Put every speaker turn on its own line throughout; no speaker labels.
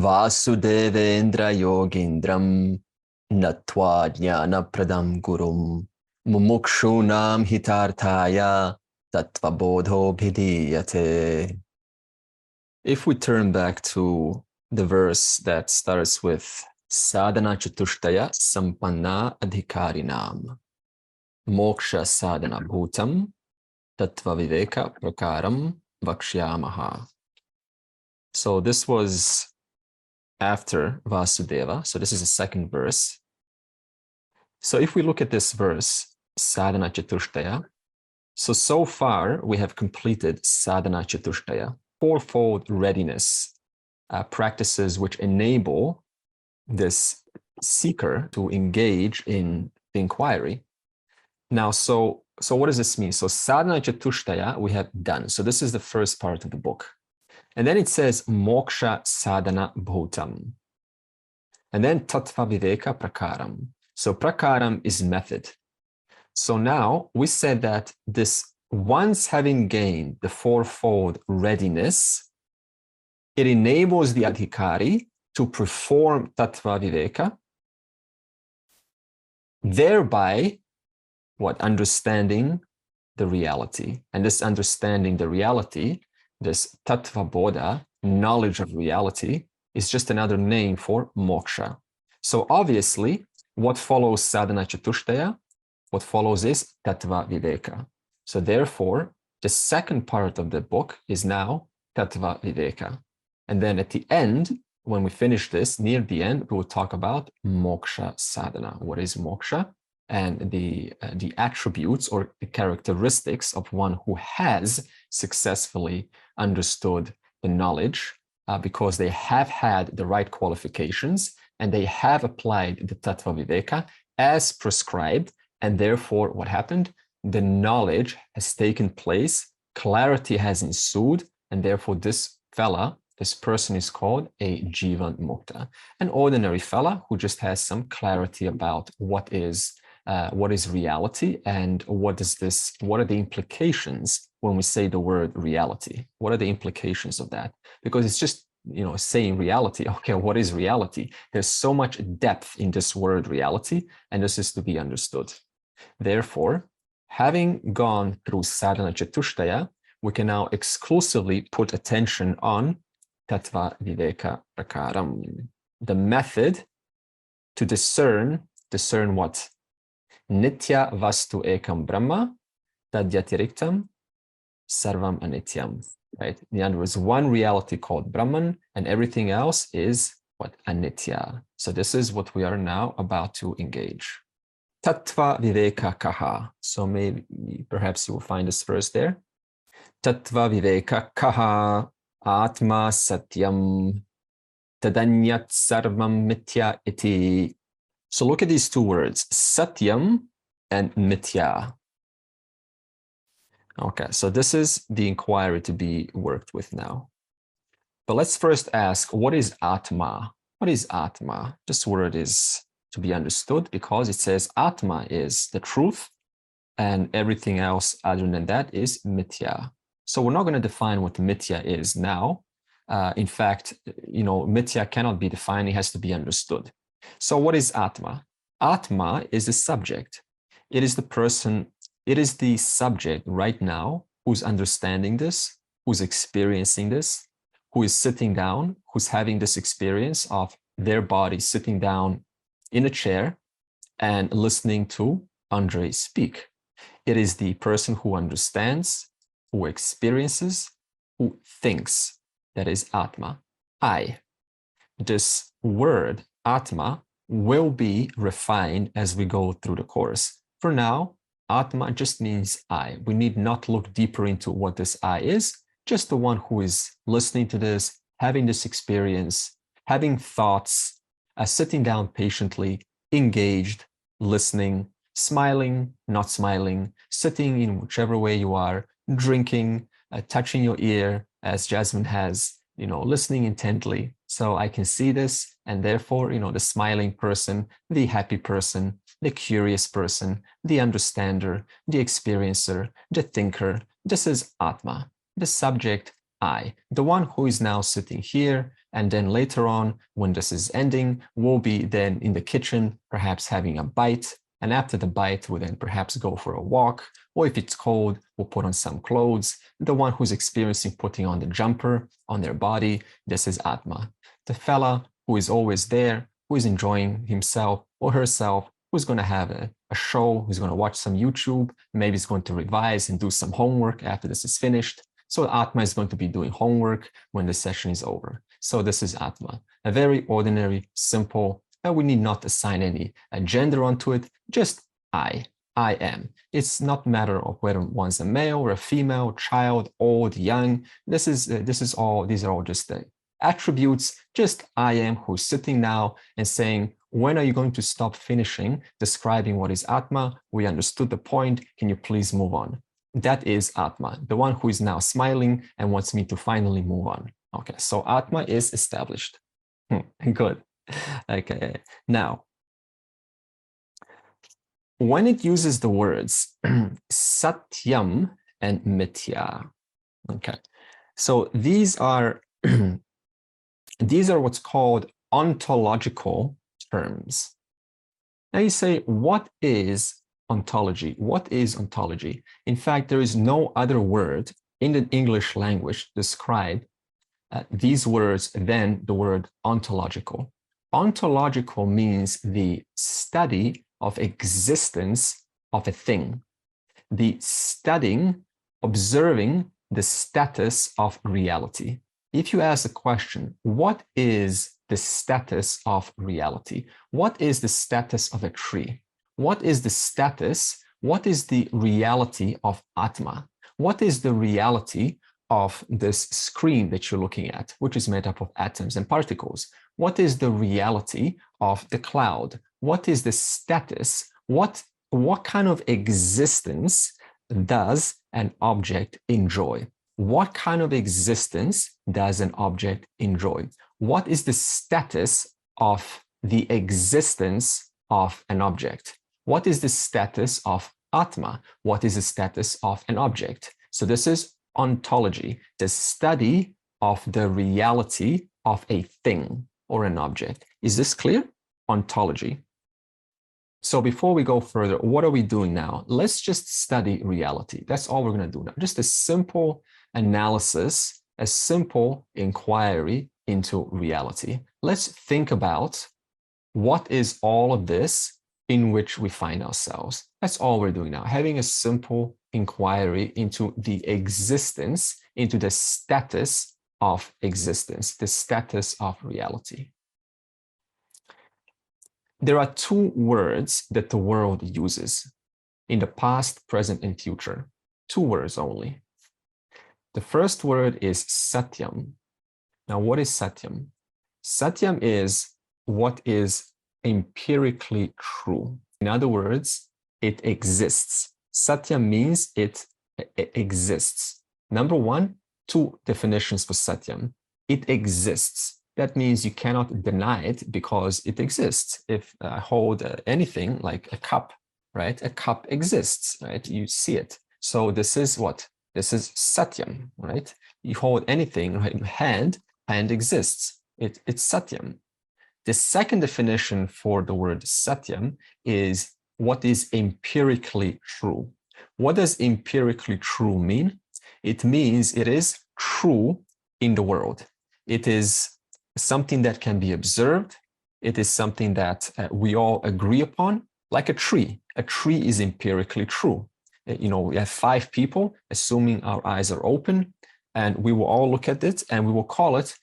Vasudevendra yogindram natva jnana pradam gurum mumukshunam hitarthaya Tattvabodho bhidiyate. If we turn back to the verse that starts with sadhana chatushtaya sampanna adhikarinam moksha sadhana bhutam tattva viveka prakaram vakshyamaha. So this was after Vasudeva. So this is the second verse. So if we look at this verse, sadhana chatushtaya, so far we have completed sadhana chatushtaya, fourfold readiness, practices which enable this seeker to engage in the inquiry. Now, so what does this mean? So sadhana chatushtaya we have done. So this is the first part of the book. And then it says moksha sadhana bhutam. And then tattva viveka prakaram. So prakaram is method. So now we said that this, once having gained the fourfold readiness, it enables the adhikari to perform tattva viveka, thereby understanding the reality. And this understanding the reality, this Tattva Bodha, knowledge of reality, is just another name for moksha. So obviously, what follows sadhana chatushtaya? What follows is tattva viveka. So therefore, the second part of the book is now tattva viveka. And then at the end, when we finish this, near the end, we will talk about moksha sadhana. What is moksha? And the attributes or the characteristics of one who has successfully understood the knowledge because they have had the right qualifications and they have applied the tattva viveka as prescribed. And therefore, what happened? The knowledge has taken place, clarity has ensued, and therefore this person is called a Jivan Mukta, an ordinary fella who just has some clarity about what is reality and what are the implications when we say the word reality? What are the implications of that? Because it's just, saying reality. Okay, what is reality? There's so much depth in this word reality, and this is to be understood. Therefore, having gone through sadhana chatushtaya, we can now exclusively put attention on tattva viveka prakaram, the method to discern what? Nitya vastu ekam brahma tadyatiriktam sarvam anityam. Right? In other words, one reality called Brahman, and everything else is what? Anitya. So this is what we are now about to engage. Tattva viveka kaha. So perhaps you will find this verse there. Tattva viveka kaha atma satyam tadanyat sarvam mithya iti. So look at these two words, satyam and mithya. Okay, so this is the inquiry to be worked with now. But let's first ask, what is Atma? What is Atma? This word is to be understood because it says Atma is the truth and everything else other than that is Mithya. So we're not going to define what Mithya is now. In fact, Mithya cannot be defined, it has to be understood. So what is Atma? Atma is the subject. It is the person, it is the subject right now who's understanding this, who's experiencing this, who is sitting down, who's having this experience of their body sitting down in a chair and listening to Andre speak. It is the person who understands, who experiences, who thinks. That is Atma, I. This word, Atma, will be refined as we go through the course. For now, Atma just means I. We need not look deeper into what this I is, just the one who is listening to this, having this experience, having thoughts, sitting down patiently, engaged, listening, smiling, not smiling, sitting in whichever way you are, drinking, touching your ear, as Jasmine has, listening intently. So I can see this, and therefore, the smiling person, the happy person, the curious person, the understander, the experiencer, the thinker. This is Atma, the subject I, the one who is now sitting here, And then later on, when this is ending, we'll be then in the kitchen, perhaps having a bite. And after the bite, we'll then perhaps go for a walk. Or if it's cold, we'll put on some clothes. The one who's experiencing putting on the jumper on their body, this is Atma. The fella who is always there, who is enjoying himself or herself, who's going to have a show, who's going to watch some YouTube, maybe he's going to revise and do some homework after this is finished. So Atma is going to be doing homework when the session is over. So this is Atma, a very ordinary, simple, and we need not assign any gender onto it, just I am. It's not a matter of whether one's a male or a female, child, old, young. These are all just the attributes, just I am who's sitting now and saying, when are you going to stop finishing describing what is Atma? We understood the point. Can you please move on? That is Atma, the one who is now smiling and wants me to finally move on. Okay, so Atma is established. Good. Okay, now, when it uses the words Satyam and Mithya, okay, so these are what's called ontological terms. Now you say, what is ontology? What is ontology? In fact, there is no other word in the English language to describe these words than the word ontological. Ontological means the study of existence of a thing, the studying, observing the status of reality. If you ask the question, what is the status of reality? What is the status of a tree? What is the status? What is the reality of Atma? What is the reality of this screen that you're looking at, which is made up of atoms and particles? What is the reality of the cloud? What is the status? What kind of existence does an object enjoy? What kind of existence does an object enjoy? What is the status of the existence of an object? What is the status of Atma? What is the status of an object? So this is ontology, the study of the reality of a thing or an object. Is this clear? Ontology. So before we go further, what are we doing now? Let's just study reality. That's all we're going to do now. Just a simple analysis, a simple inquiry into reality. Let's think about what is all of this in which we find ourselves. That's all we're doing now, having a simple inquiry into the existence, into the status of existence, the status of reality. There are two words that the world uses in the past, present, and future. Two words only. The first word is Satyam. Now, what is Satyam? Satyam is what is empirically true. In other words, it exists. Satya means it exists. Number one, two definitions for Satyam. It exists. That means you cannot deny it because it exists. If I hold anything like a cup, right? A cup exists, right? You see it. So this is what? This is Satyam, right? You hold anything right, in your hand exists. It's Satyam. The second definition for the word Satyam is what is empirically true. What does empirically true mean? It means it is true in the world. It is something that can be observed. It is something that we all agree upon, like a tree. A tree is empirically true. You know, we have 5 people, assuming our eyes are open, and we will all look at it and we will call it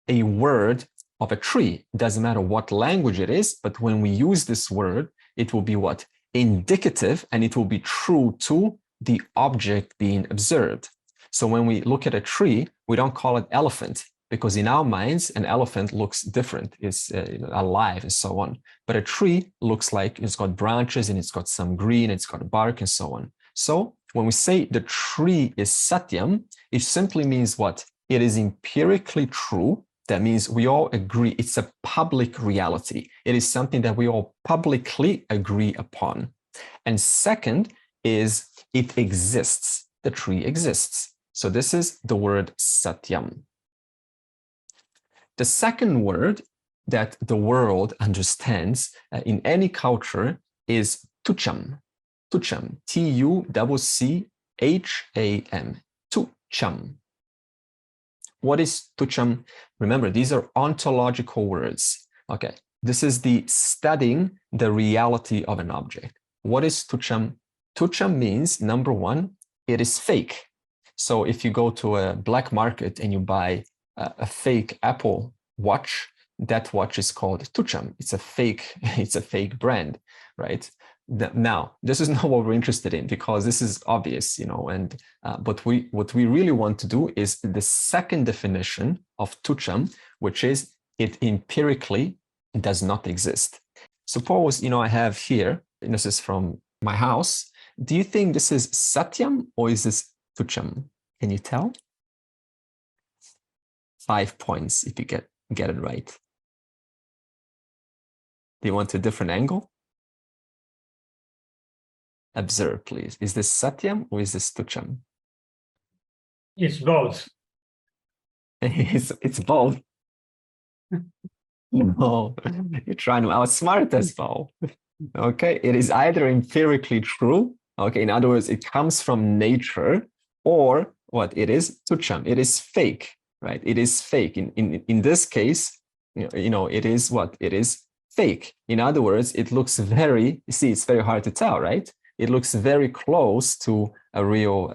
a word of a tree. It doesn't matter what language it is, but when we use this word, it will be what? Indicative, and it will be true to the object being observed. So when we look at a tree, we don't call it elephant, because in our minds, an elephant looks different. It's alive and so on. But a tree looks like it's got branches and it's got some green, it's got bark and so on. So when we say the tree is Satyam, it simply means what? It is empirically true. That means we all agree it's a public reality. It is something that we all publicly agree upon. And second is it exists. The tree exists. So this is the word Satyam. The second word that the world understands in any culture is Tuccham. Tuccham, Tuccham, Tuccham. What is Tuccham? Remember, these are ontological words. Okay, this is the studying the reality of an object. What is Tuccham? Tuccham means, number one, it is fake. So if you go to a black market and you buy a fake Apple watch, that watch is called Tuccham. It's a fake brand, right? Now, this is not what we're interested in, because this is obvious, and but what we really want to do is the second definition of Tuccham, which is it empirically does not exist. Suppose, I have here, this is from my house. Do you think this is Satyam or is this Tuccham? Can you tell? 5 points if you get it right. Do you want a different angle? Observe, please. Is this Satyam or is this Tuccham?
It's both.
It's both. No, you're trying to outsmart us, Paul. Okay, it is either empirically true. Okay, in other words, it comes from nature, or what it is, Tuccham. It is fake, right? It is fake. In this case, it is what? It is fake. In other words, it looks very, it's very hard to tell, right? It looks very close to a real,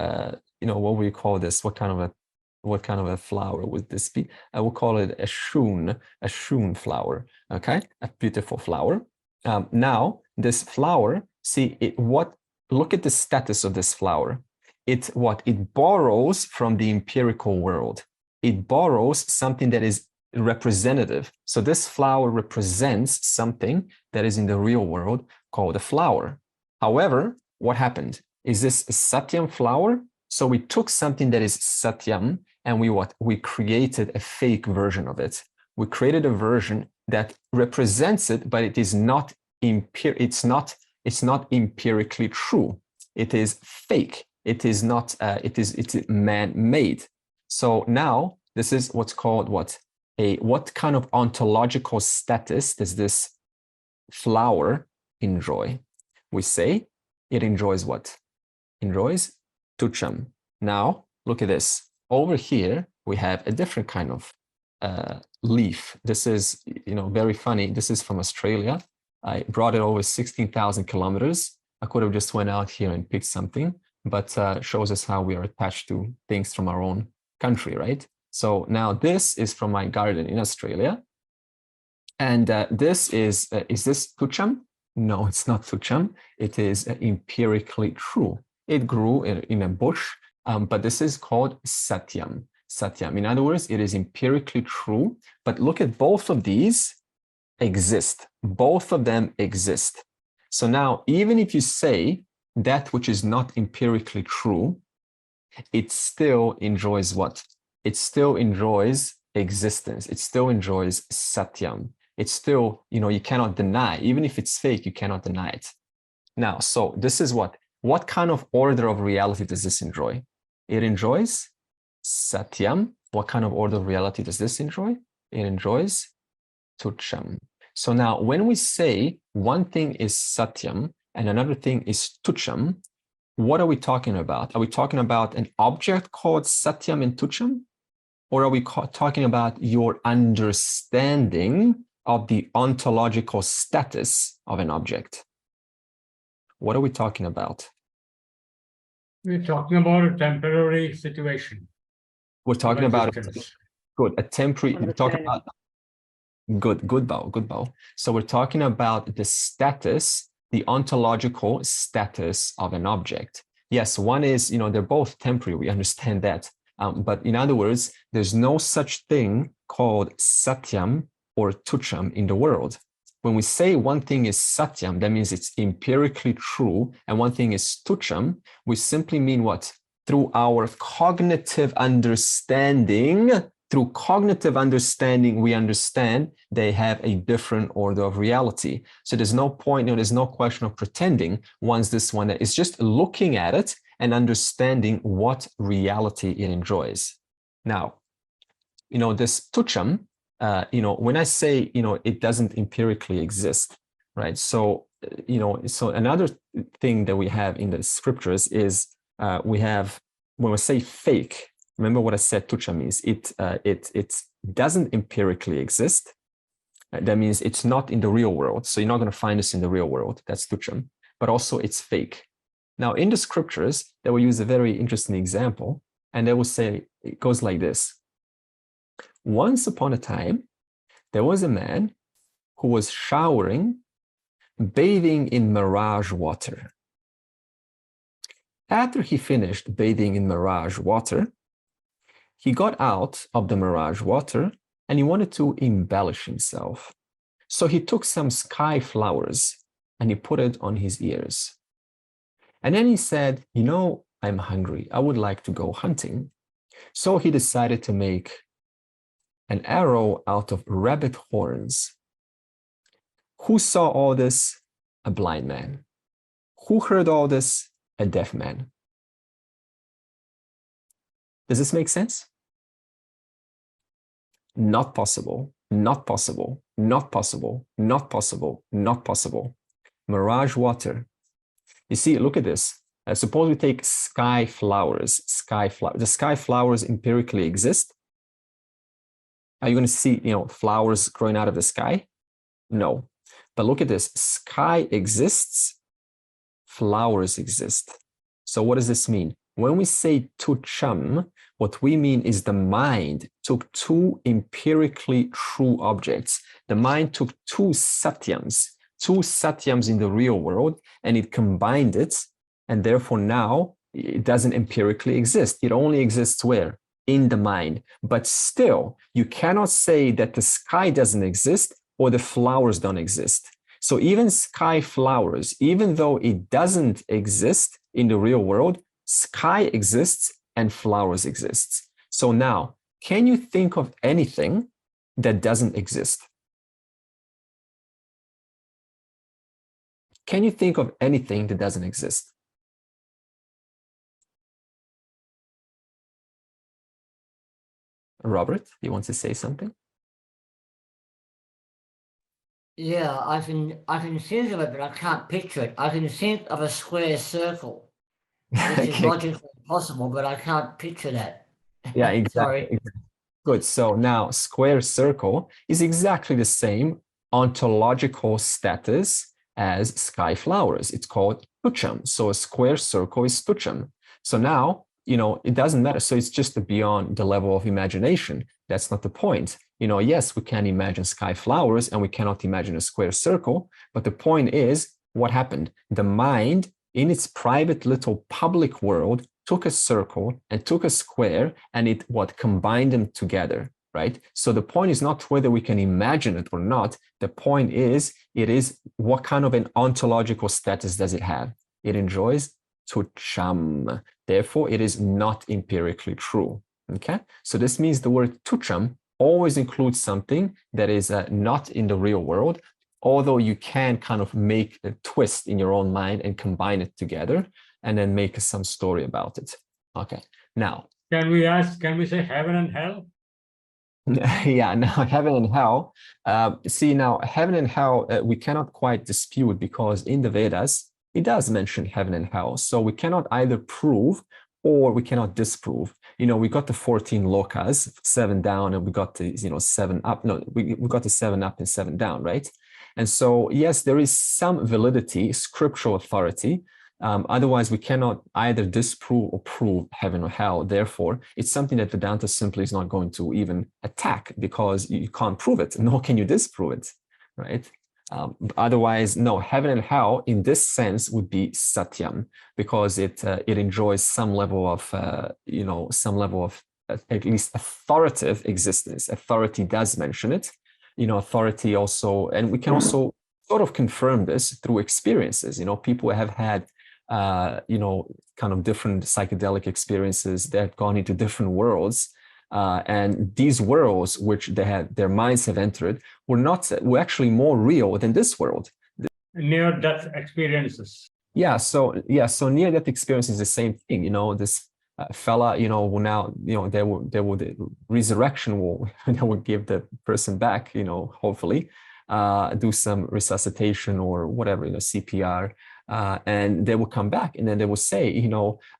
what we call this? What kind of a flower would this be? I will call it a shoon flower, okay? A beautiful flower. Now, this flower, look at the status of this flower. It borrows from the empirical world. It borrows something that is representative. So this flower represents something that is in the real world called a flower. However, what happened? Is this a Satyam flower? So we took something that is Satyam and we created a fake version of it. We created a version that represents it, but it is not it's not empirically true. It is fake. It is not it's man-made. So now this is what's called what kind of ontological status does this flower enjoy? We say it enjoys what? Enjoys Tuccham. Now, look at this. Over here, we have a different kind of leaf. This is, very funny. This is from Australia. I brought it over 16,000 kilometers. I could have just went out here and picked something, but shows us how we are attached to things from our own country, right? So now this is from my garden in Australia. And this is this Tuccham? No, it's not Tuccham. It is empirically true. It grew in a bush, but this is called Satyam. Satyam. In other words, it is empirically true. But look at both of these exist. Both of them exist. So now, even if you say that which is not empirically true, it still enjoys what? It still enjoys existence. It still enjoys Satyam. It's still, you cannot deny. Even if it's fake, you cannot deny it. Now, so this is what kind of order of reality does this enjoy? It enjoys Satyam. What kind of order of reality does this enjoy? It enjoys Tuccham. So now when we say one thing is Satyam and another thing is Tuccham, what are we talking about? Are we talking about an object called Satyam and Tuccham? Or are we talking about your understanding of the ontological status of an object? What are we talking about?
We're talking about a temporary situation.
We're talking about a temporary. We're talking about good bow. So we're talking about the status, the ontological status of an object. Yes, one is, they're both temporary. We understand that. But in other words, there's no such thing called Satyam or Tuccham in the world. When we say one thing is Satyam, that means it's empirically true, and one thing is Tuccham, we simply mean what? Through our cognitive understanding, we understand they have a different order of reality. So there's no point, there's no question of pretending one's this one. It's just looking at it and understanding what reality it enjoys. Now, this Tuccham, when I say, it doesn't empirically exist, right? So, so another thing that we have in the scriptures is we have, when we say fake, remember what I said Tuccham means. It doesn't empirically exist. That means it's not in the real world. So you're not going to find this in the real world. That's Tuccham. But also it's fake. Now, in the scriptures, they will use a very interesting example, and they will say, it goes like this. Once upon a time, there was a man who was showering, bathing in mirage water. After he finished bathing in mirage water, he got out of the mirage water and he wanted to embellish himself. So he took some sky flowers and he put it on his ears. And then he said, I'm hungry. I would like to go hunting. So he decided to make an arrow out of rabbit horns. Who saw all this? A blind man. Who heard all this? A deaf man. Does this make sense? Not possible, not possible, not possible, not possible, not possible. Mirage water. You see, look at this. Suppose we take sky flowers. The sky flowers empirically exist. Are you going to see, flowers growing out of the sky? No. But look at this. Sky exists. Flowers exist. So what does this mean? When we say Tuccham, what we mean is the mind took two empirically true objects. The mind took two satyams in the real world, and it combined it. And therefore now it doesn't empirically exist. It only exists where? In the mind. But still, you cannot say that the sky doesn't exist or the flowers don't exist. So even sky flowers, even though it doesn't exist in the real world, sky exists and flowers exist. So now, can you think of anything that doesn't exist? Can you think of anything that doesn't exist? Robert, you want to say something?
Yeah, I can think of it, but I can't picture it. I can think of a square circle, which is logically possible, but I can't picture that.
Yeah, exactly.
Sorry.
Good. So now square circle is exactly the same ontological status as sky flowers. It's called Tuccham. So a square circle is Tuccham. So now, it doesn't matter. So it's just beyond the level of imagination. That's not the point. Yes, we can imagine sky flowers and we cannot imagine a square circle. But the point is, what happened? The mind in its private little public world took a circle and took a square and it combined them together, right? So the point is not whether we can imagine it or not. The point is, it is what kind of an ontological status does it have? It enjoys Tuccham. Therefore, it is not empirically true. Okay, so this means the word Tuccham always includes something that is not in the real world, although you can kind of make a twist in your own mind and combine it together and then make some story about it. Okay, now.
Can we say heaven and hell?
Yeah, now heaven and hell. See, now heaven and hell, we cannot quite dispute because in the Vedas, it does mention heaven and hell. So we cannot either prove or we cannot disprove. We got the 14 lokas, 7 down, and we got the 7 up. No, we got the 7 up and 7 down, right? And so, yes, there is some validity, scriptural authority. Otherwise, we cannot either disprove or prove heaven or hell. Therefore, it's something that Vedanta simply is not going to even attack because you can't prove it, nor can you disprove it, right? Otherwise, no, heaven and hell in this sense would be satyam because it enjoys some level of at least authoritative existence. Authority does mention it, authority also, and we can also sort of confirm this through experiences. People have had kind of different psychedelic experiences. They have gone into different worlds. And these worlds, which their minds have entered, were actually more real than this world.
Near-death experiences.
So near-death experience is the same thing. This fella, will now, they will the resurrection will, they will give the person back, hopefully, do some resuscitation or whatever, CPR, and they will come back, and then they will say,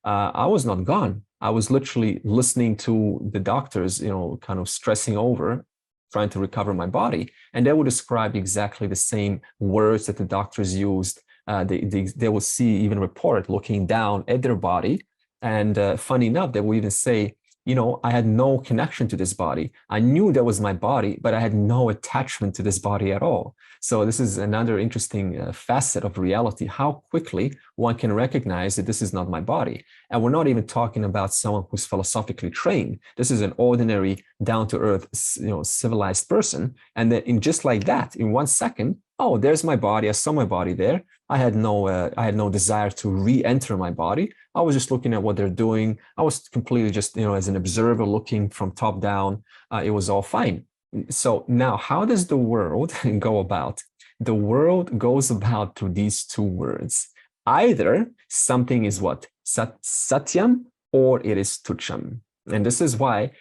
I was not gone. I was literally listening to the doctors, kind of stressing over, trying to recover my body, and they will describe exactly the same words that the doctors used. They will see, even report looking down at their body. And funny enough, they will even say, I had no connection to this body. I knew that was my body, but I had no attachment to this body at all. So this is another interesting facet of reality, how quickly one can recognize that this is not my body. And we're not even talking about someone who's philosophically trained. This is an ordinary, down-to-earth, civilized person. And then just like that, in 1 second, oh, there's my body. I saw my body there. I had no desire to re-enter my body. I was just looking at what they're doing. I was completely just, as an observer looking from top down. It was all fine. So now, how does the world go about? The world goes about through these two words. Either something is what? Satyam, or it is Tuccham. And this is why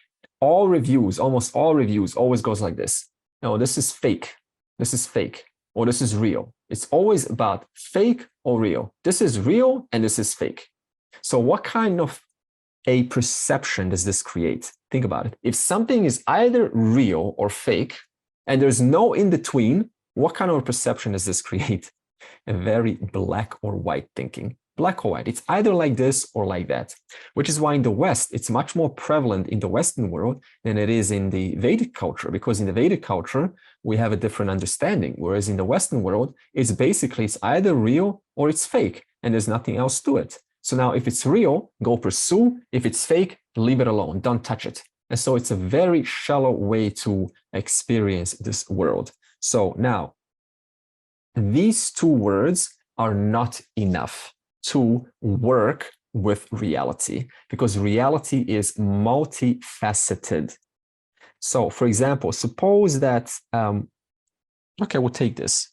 almost all reviews always goes like this. No, this is fake. This is fake. Or this is real. It's always about fake or real. This is real and this is fake. So what kind of a perception does this create? Think about it. If something is either real or fake, and there's no in between, what kind of a perception does this create? A very black or white thinking. Black or white. It's either like this or like that, which is why in the West, it's much more prevalent in the Western world than it is in the Vedic culture, because in the Vedic culture, we have a different understanding. Whereas in the Western world, it's either real or it's fake, and there's nothing else to it. So now if it's real, go pursue. If it's fake, leave it alone. Don't touch it. And so it's a very shallow way to experience this world. So now, these two words are not enough to work with reality, because reality is multifaceted. So, for example, suppose that, okay, we'll take this.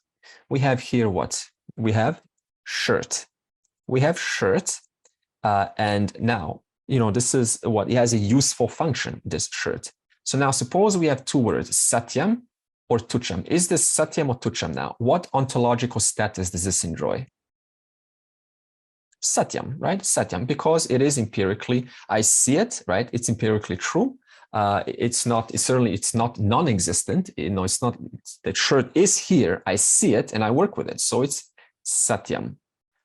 We have here what? We have shirt. We have shirt, and now, this is what? It has a useful function, this shirt. So now suppose we have two words, Satyam or Tuccham. Is this Satyam or Tuccham now? What ontological status does this enjoy? Satyam, right? Satyam, because it is empirically, I see it, right? It's empirically true. It's not non-existent. It's not, the shirt is here. I see it and I work with it. So it's Satyam.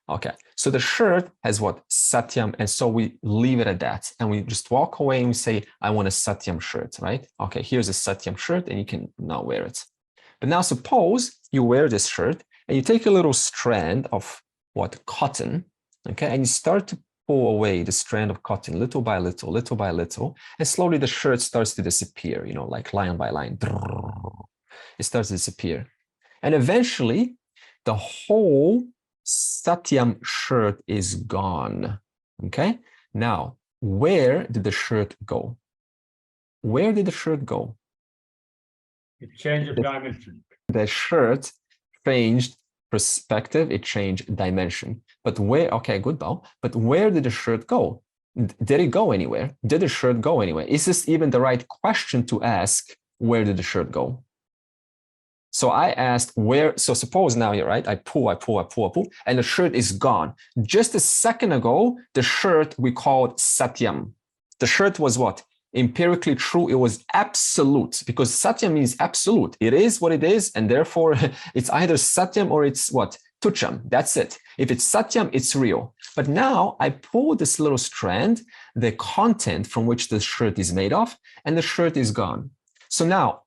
Okay. So the shirt has what? Satyam. And so we leave it at that. And we just walk away and we say, I want a Satyam shirt, right? Okay. Here's a Satyam shirt and you can now wear it. But now suppose you wear this shirt and you take a little strand of what? Cotton. Okay. And you start to pull away the strand of cotton little by little, little by little, and slowly the shirt starts to disappear, like line by line. It starts to disappear. And eventually the whole Satyam shirt is gone. Okay. Now, where did the shirt go? Where did the shirt go?
It changed of dimension.
The shirt changed perspective, it changed dimension. But where, okay, good, Bao. But where did the shirt go? Did it go anywhere? Did the shirt go anywhere? Is this even the right question to ask? Where did the shirt go? So I asked where, so suppose now you're right, I pull, and the shirt is gone. Just a second ago, the shirt we called Satyam. The shirt was what? Empirically true. It was absolute, because Satyam means absolute. It is what it is, and therefore it's either Satyam or it's what? Tuccham. That's it. If it's Satyam, it's real. But now I pull this little strand, the content from which the shirt is made of, and the shirt is gone. So now,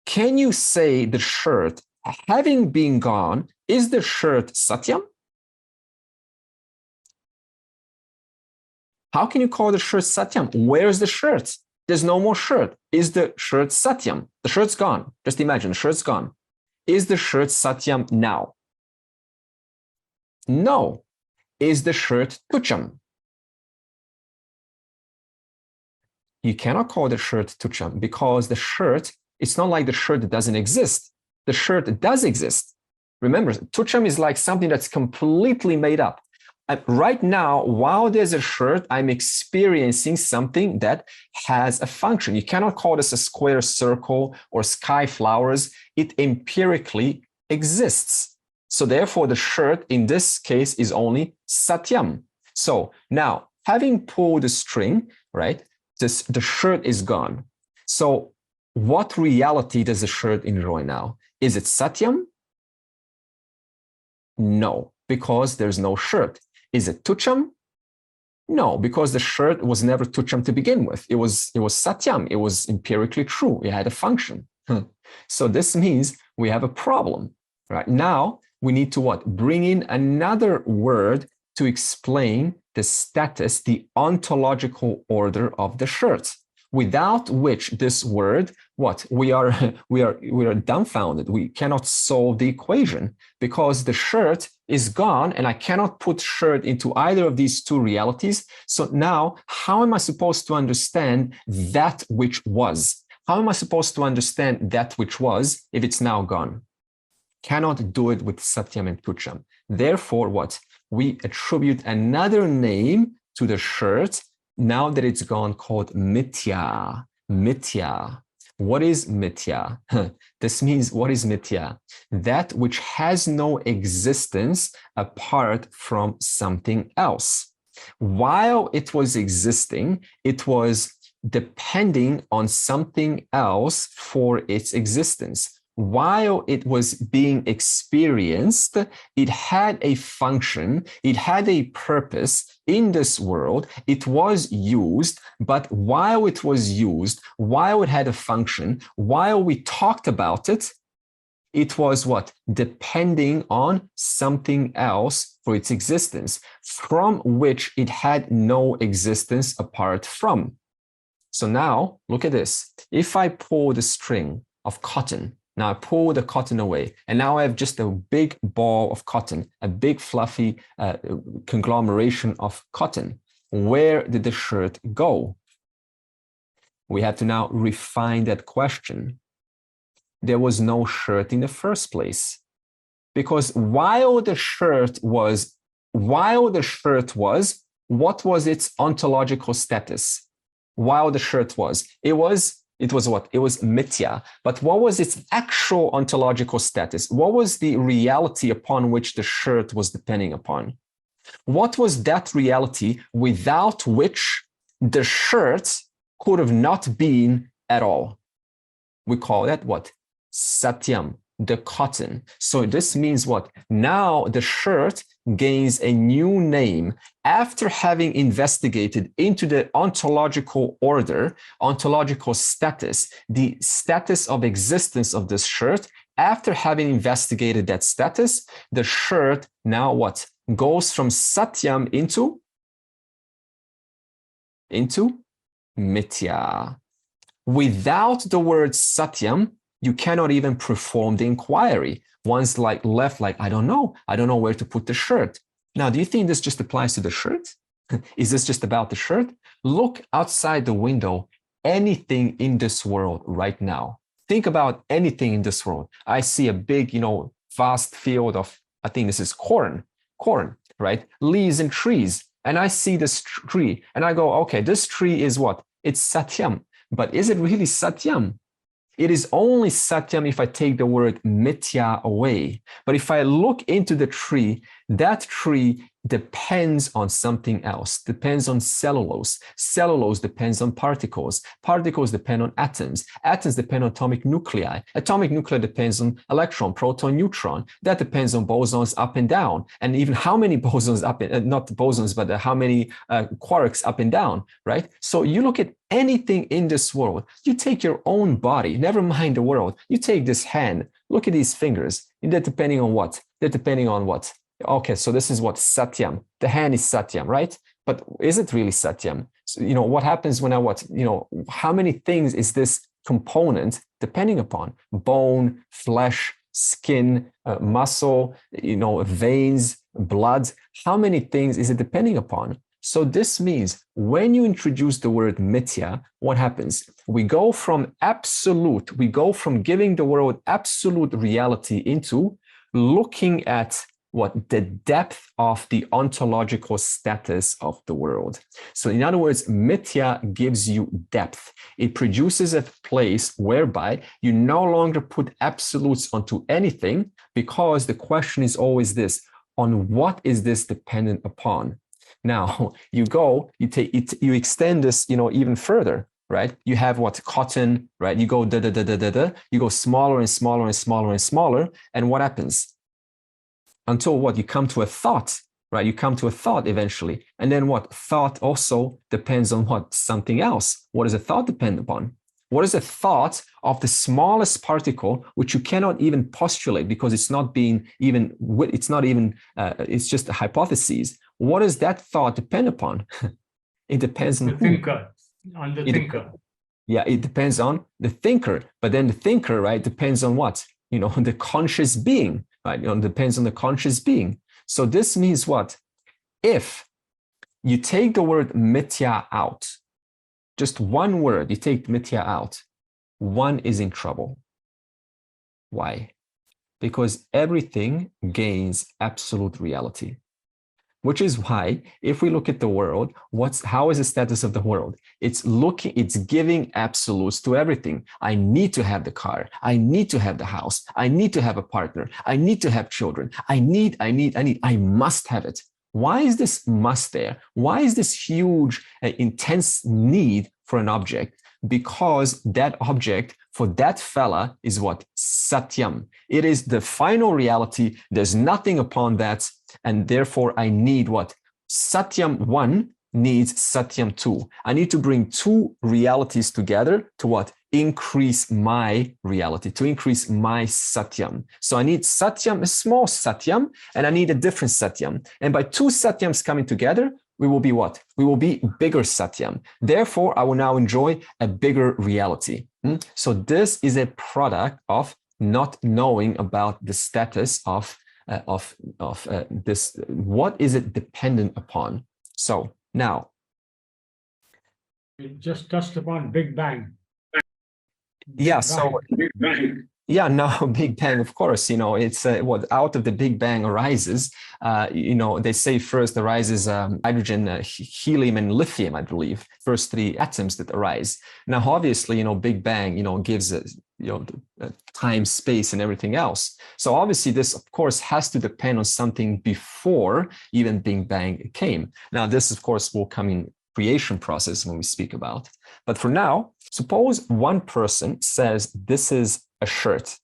can you say the shirt, having been gone, is the shirt Satyam? How can you call the shirt Satyam? Where's the shirt? There's no more shirt. Is the shirt Satyam? The shirt's gone. Just imagine, the shirt's gone. Is the shirt Satyam now? No. Is the shirt Tuccham? You cannot call the shirt Tuccham, because the shirt, it's not like the shirt doesn't exist. The shirt does exist. Remember, Tuccham is like something that's completely made up. right now, while there's a shirt, I'm experiencing something that has a function. You cannot call this a square circle or sky flowers. It empirically exists. So therefore, the shirt in this case is only Satyam. So now, having pulled the string, right, the shirt is gone. So what reality does the shirt enjoy now? Is it Satyam? No, because there's no shirt. Is it Tuccham? No, because the shirt was never Tuccham to begin with. It was Satyam. It was empirically true. It had a function. So this means we have a problem. Right now, we need to what? Bring in another word to explain the status, the ontological order of the shirt, without which this word, what? We are dumbfounded. We cannot solve the equation because the shirt is gone and I cannot put shirt into either of these two realities. So now, how am I supposed to understand that which was? How am I supposed to understand that which was if it's now gone? Cannot do it with Satyam and Tuccham. Therefore, what? We attribute another name to the shirt now that it's gone, called Mithya. Mithya. What is Mithya? This means, what is Mithya? That which has no existence apart from something else. While it was existing, it was depending on something else for its existence. While it was being experienced, it had a function, it had a purpose in this world, it was used, but while it was used, while it had a function, while we talked about it, it was what? Depending on something else for its existence, from which it had no existence apart from. So now, look at this. If I pull the string of cotton, now I pull the cotton away, and now I have just a big ball of cotton, a big fluffy conglomeration of cotton. Where did the shirt go? We have to now refine that question. There was no shirt in the first place, because while the shirt was, what was its ontological status? While the shirt was, it was what? It was Mithya. But what was its actual ontological status? What was the reality upon which the shirt was depending upon? What was that reality without which the shirt could have not been at all? We call that what? Satyam, the cotton. So this means what? Now the shirt gains a new name after having investigated into the ontological order, ontological status, the status of existence of this shirt. After having investigated that status, the shirt now what? Goes from Satyam into Mithya. Without the word Satyam, you cannot even perform the inquiry. One's like left, like, I don't know where to put the shirt. Now, do you think this just applies to the shirt? Is this just about the shirt? Look outside the window, anything in this world right now. Think about anything in this world. I see a big, vast field of, I think this is corn, right? Leaves and trees. And I see this tree and I go, okay, this tree is what? It's Satyam. But is it really Satyam? It is only Satyam if I take the word Mithya away. But if I look into the tree, that tree depends on something else, depends on cellulose. Cellulose depends on particles. Particles depend on atoms. Atoms depend on atomic nuclei. Atomic nuclei depends on electron, proton, neutron. That depends on bosons up and down. And even how many bosons up, not bosons, but how many quarks up and down, right? So you look at anything in this world, you take your own body, never mind the world. You take this hand, look at these fingers. They're depending on what? They're depending on what? Okay, so this is what? Satyam. The hand is Satyam, right? But is it really Satyam? So, what happens when I what? How many things is this component depending upon? Bone, flesh, skin, muscle, veins, blood. How many things is it depending upon? So this means when you introduce the word Mithya, what happens? We go from giving the world absolute reality into looking at what the depth of the ontological status of the world. So in other words, Mithya gives you depth. It produces a place whereby you no longer put absolutes onto anything, because the question is always this: on what is this dependent upon? Now you take it, you extend this, even further, right? You have what? Cotton, right? You go you go smaller and smaller and smaller and smaller, and what happens? Until what? You come to a thought, right? You come to a thought eventually, and then what? Thought also depends on what? Something else. What does a thought depend upon? What is a thought of the smallest particle, which you cannot even postulate because it's not being even, it's just a hypothesis. What does that thought depend upon? It depends on
the thinker, on the thinker.
Yeah, it depends on the thinker, but then the thinker, right, depends on what? The conscious being, right? Depends on the conscious being. So this means what? If you take the word Mithya out, just one word, you take Mithya out, one is in trouble. Why? Because everything gains absolute reality. Which is why, if we look at the world, how is the status of the world? It's giving absolutes to everything. I need to have the car. I need to have the house. I need to have a partner. I need to have children. I must have it. Why is this must there? Why is this huge, intense need for an object? Because that object for that fella is what? Satyam. It is the final reality. There's nothing upon that. And therefore I need what? Satyam 1 needs Satyam 2. I need to bring two realities together to what? Increase my reality, to increase my Satyam. So I need Satyam, a small Satyam, and I need a different Satyam. And by two Satyams coming together, we will be what? We will be bigger Satyam. Therefore, I will now enjoy a bigger reality. So this is a product of not knowing about the status of this. What is it dependent upon? So now,
it just touched upon Big Bang.
Yeah. So
Big Bang.
Yeah, no, Big Bang, of course, it's what out of the Big Bang arises, they say first arises hydrogen, helium, and lithium, I believe, first three atoms that arise. Now, obviously, Big Bang, gives, time, space, and everything else. So obviously, this, of course, has to depend on something before even Big Bang came. Now, this, of course, will come in creation process when we speak about. But for now, suppose one person says this is a shirt.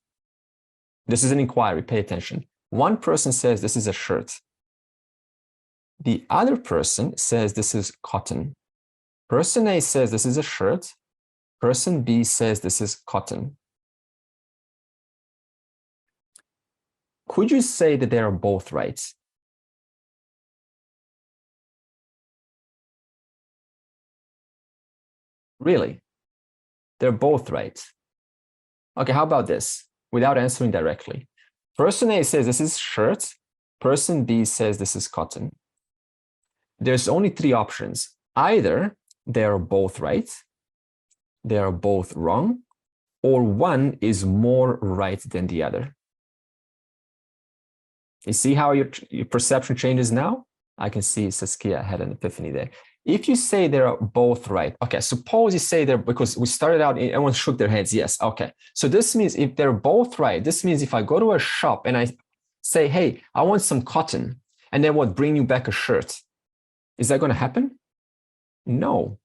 This is an inquiry, pay attention. One person says this is a shirt. The other person says this is cotton. Person A says this is a shirt. Person B says this is cotton. Could you say that they are both right? Really? They're both right. Okay, how about this? Without answering directly. Person A says this is shirt. Person B says this is cotton. There's only three options. Either they are both right, they are both wrong, or one is more right than the other. You see how your perception changes now? I can see Saskia had an epiphany there. If you say they're both right, okay, suppose you say they're, because we started out, everyone shook their heads, yes, okay. So this means if they're both right, this means if I go to a shop and I say, hey, I want some cotton, and then what, bring you back a shirt, is that going to happen? No,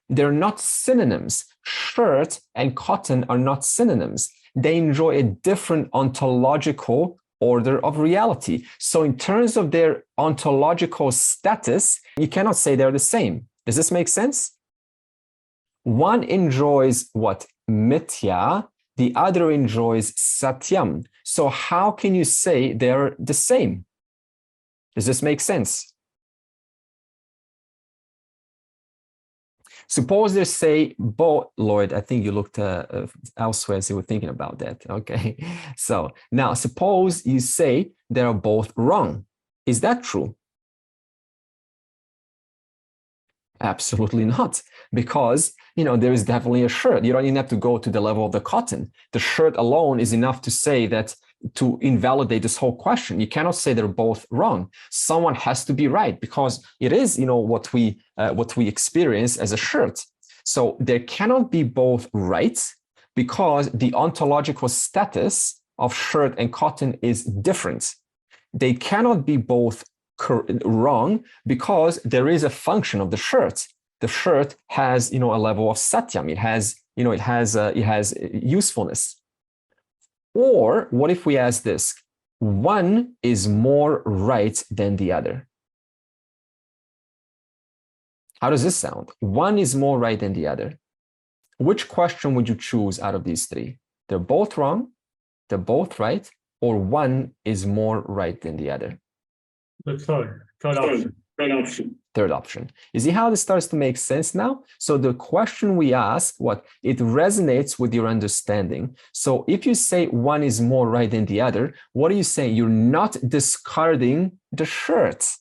they're not synonyms. Shirt and cotton are not synonyms. They enjoy a different ontological order of reality. So in terms of their ontological status, you cannot say they're the same. Does this make sense? One enjoys what? Mithya, the other enjoys Satyam. So how can you say they're the same? Does this make sense? Suppose they say both, Lloyd, I think you looked elsewhere as you were thinking about that. Okay. So now suppose you say they're both wrong. Is that true? Absolutely not. Because, there is definitely a shirt. You don't even have to go to the level of the cotton. The shirt alone is enough to say that, to invalidate this whole question. You cannot say they're both wrong. Someone has to be right, because it is, what we experience as a shirt. So there cannot be both right, because the ontological status of shirt and cotton is different. They cannot be both wrong, because there is a function of the shirt. The shirt has, a level of satyam. It has usefulness. Or what if we ask this? One is more right than the other. How does this sound? One is more right than the other. Which question would you choose out of these three? They're both wrong, they're both right, or one is more right than the other?
The third option.
Third option. You see how this starts to make sense now? So the question we ask, it resonates with your understanding. So if you say one is more right than the other, what are you saying? You're not discarding the shirt.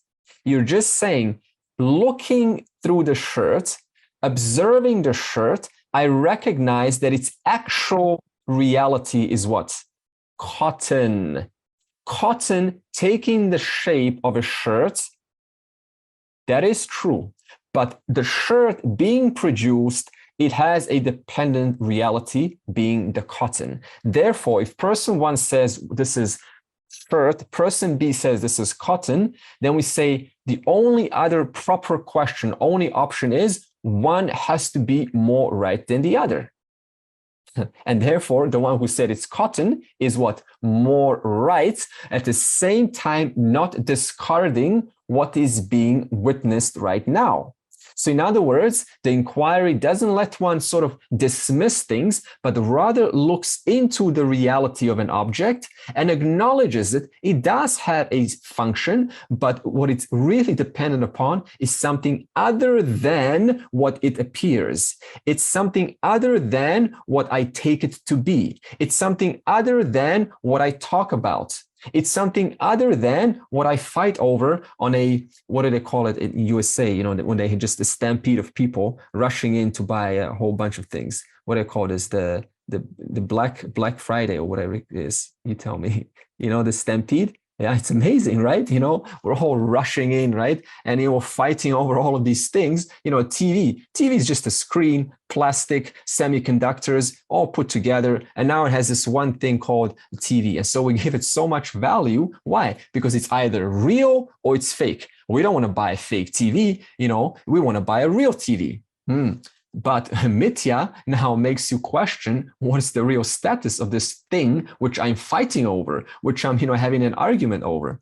You're just saying, looking through the shirt, observing the shirt, I recognize that its actual reality is what? Cotton. Cotton taking the shape of a shirt. That is true, but the shirt being produced, it has a dependent reality, being the cotton. Therefore, if person one says this is shirt, person B says this is cotton, then we say the only other proper question, only option is one has to be more right than the other. And therefore, the one who said it's cotton is what? More right, at the same time not discarding what is being witnessed right now. So in other words, the inquiry doesn't let one sort of dismiss things, but rather looks into the reality of an object and acknowledges that it does have a function, but what it's really dependent upon is something other than what it appears. It's something other than what I take it to be. It's something other than what I talk about. It's something other than what I fight over on a, what do they call it in USA, when they had just a stampede of people rushing in to buy a whole bunch of things. What do they call this? The Black Friday or whatever it is. You tell me, the stampede. Yeah, it's amazing, right? We're all rushing in, right? And fighting over all of these things. TV is just a screen, plastic, semiconductors, all put together. And now it has this one thing called TV. And so we give it so much value. Why? Because it's either real or it's fake. We don't want to buy a fake TV. We want to buy a real TV. But Mithya now makes you question what is the real status of this thing which I'm fighting over, which I'm having an argument over.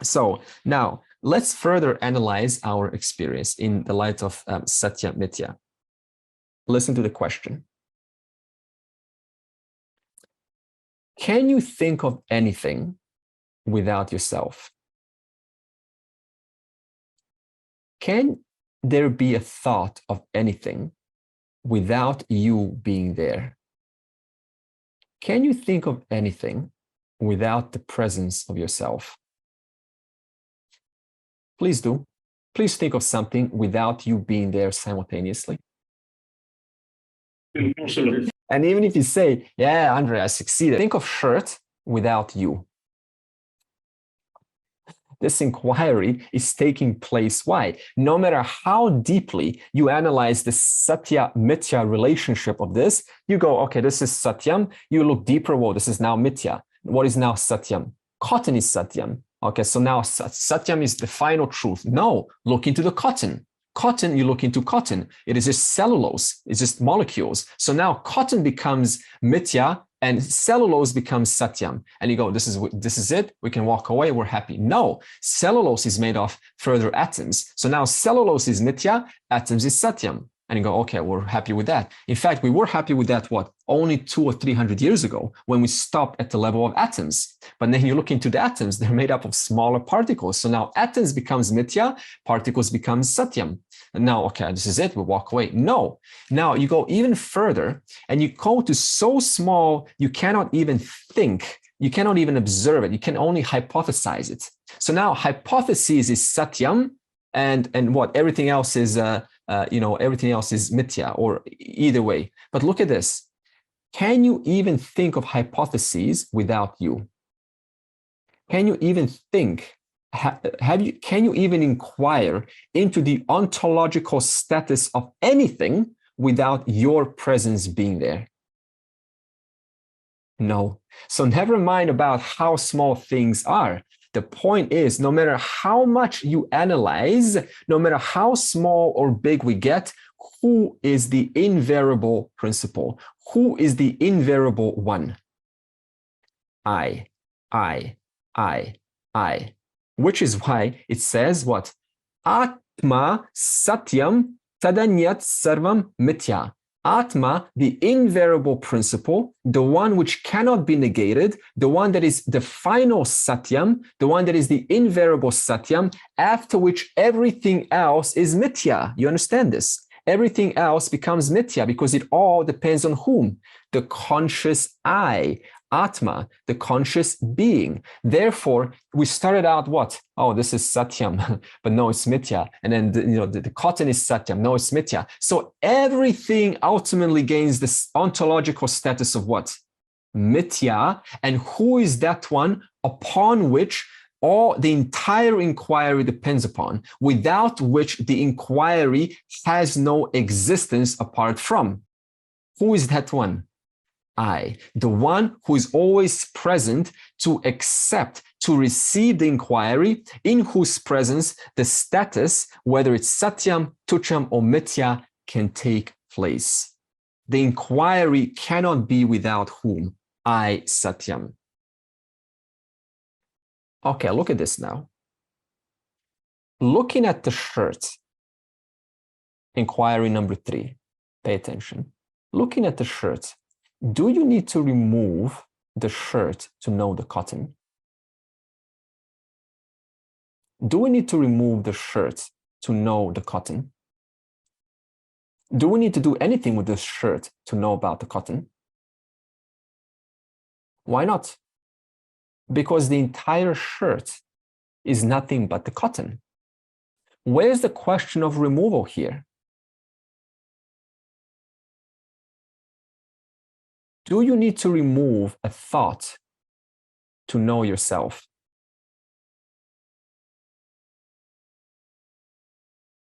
So now let's further analyze our experience in the light of Satya Mithya. Listen to the question. Can you think of anything without yourself? Can there be a thought of anything without you being there? Can you think of anything without the presence of yourself? Please do. Please think of something without you being there simultaneously.
Impossible.
And even if you say, yeah, Andre, I succeeded, think of shirt without you. This inquiry is taking place. Why? No matter how deeply you analyze the Satya Mithya relationship of this, you go, okay, this is Satyam. You look deeper. Well, this is now Mithya. What is now Satyam? Cotton is Satyam. Okay, so now Satyam is the final truth. No, look into the cotton. Cotton, you look into cotton. It is just cellulose. It's just molecules. So now cotton becomes Mithya and cellulose becomes Satyam. And you go, this is it. We can walk away. We're happy. No, cellulose is made of further atoms. So now cellulose is Mithya, atoms is Satyam. And you go, okay, we're happy with that. In fact, we were happy with that, only 200 or 300 years ago when we stopped at the level of atoms. But then you look into the atoms, they're made up of smaller particles. So now atoms becomes Mithya, particles become Satyam. And now, okay, this is it, we walk away. No, now you go even further and you go to so small, you cannot even think, you cannot even observe it, you can only hypothesize it. So now hypothesis is Satyam and what? Everything else is, everything else is Mithya or either way. But look at this. Can you even think of hypotheses without you? Can you even think, can you even inquire into the ontological status of anything without your presence being there? No. So never mind about how small things are. The point is, no matter how much you analyze, no matter how small or big we get, who is the invariable principle? Who is the invariable one? I. Which is why it says what? Atma satyam tadanyat sarvam mithya. Atma, the invariable principle, the one which cannot be negated, the one that is the final satyam, the one that is the invariable satyam, after which everything else is mithya. You understand this? Everything else becomes mithya because it all depends on whom? The conscious I. Atma, the conscious being. Therefore, we started out what? Oh, this is Satyam, but no, it's Mithya. And then the cotton is Satyam, no, it's Mithya. So everything ultimately gains this ontological status of what? Mithya. And who is that one upon which all the entire inquiry depends upon, without which the inquiry has no existence apart from? Who is that one? I, the one who is always present to accept, to receive the inquiry, in whose presence the status, whether it's Satyam, Tuccham, or Mithya, can take place. The inquiry cannot be without whom? I, Satyam. Okay, look at this now. Looking at the shirt, inquiry number 3, pay attention. Looking at the shirt, do you need to remove the shirt to know the cotton? Do we need to remove the shirt to know the cotton? Do we need to do anything with this shirt to know about the cotton? Why not? Because the entire shirt is nothing but the cotton. Where's the question of removal here? Do you need to remove a thought to know yourself?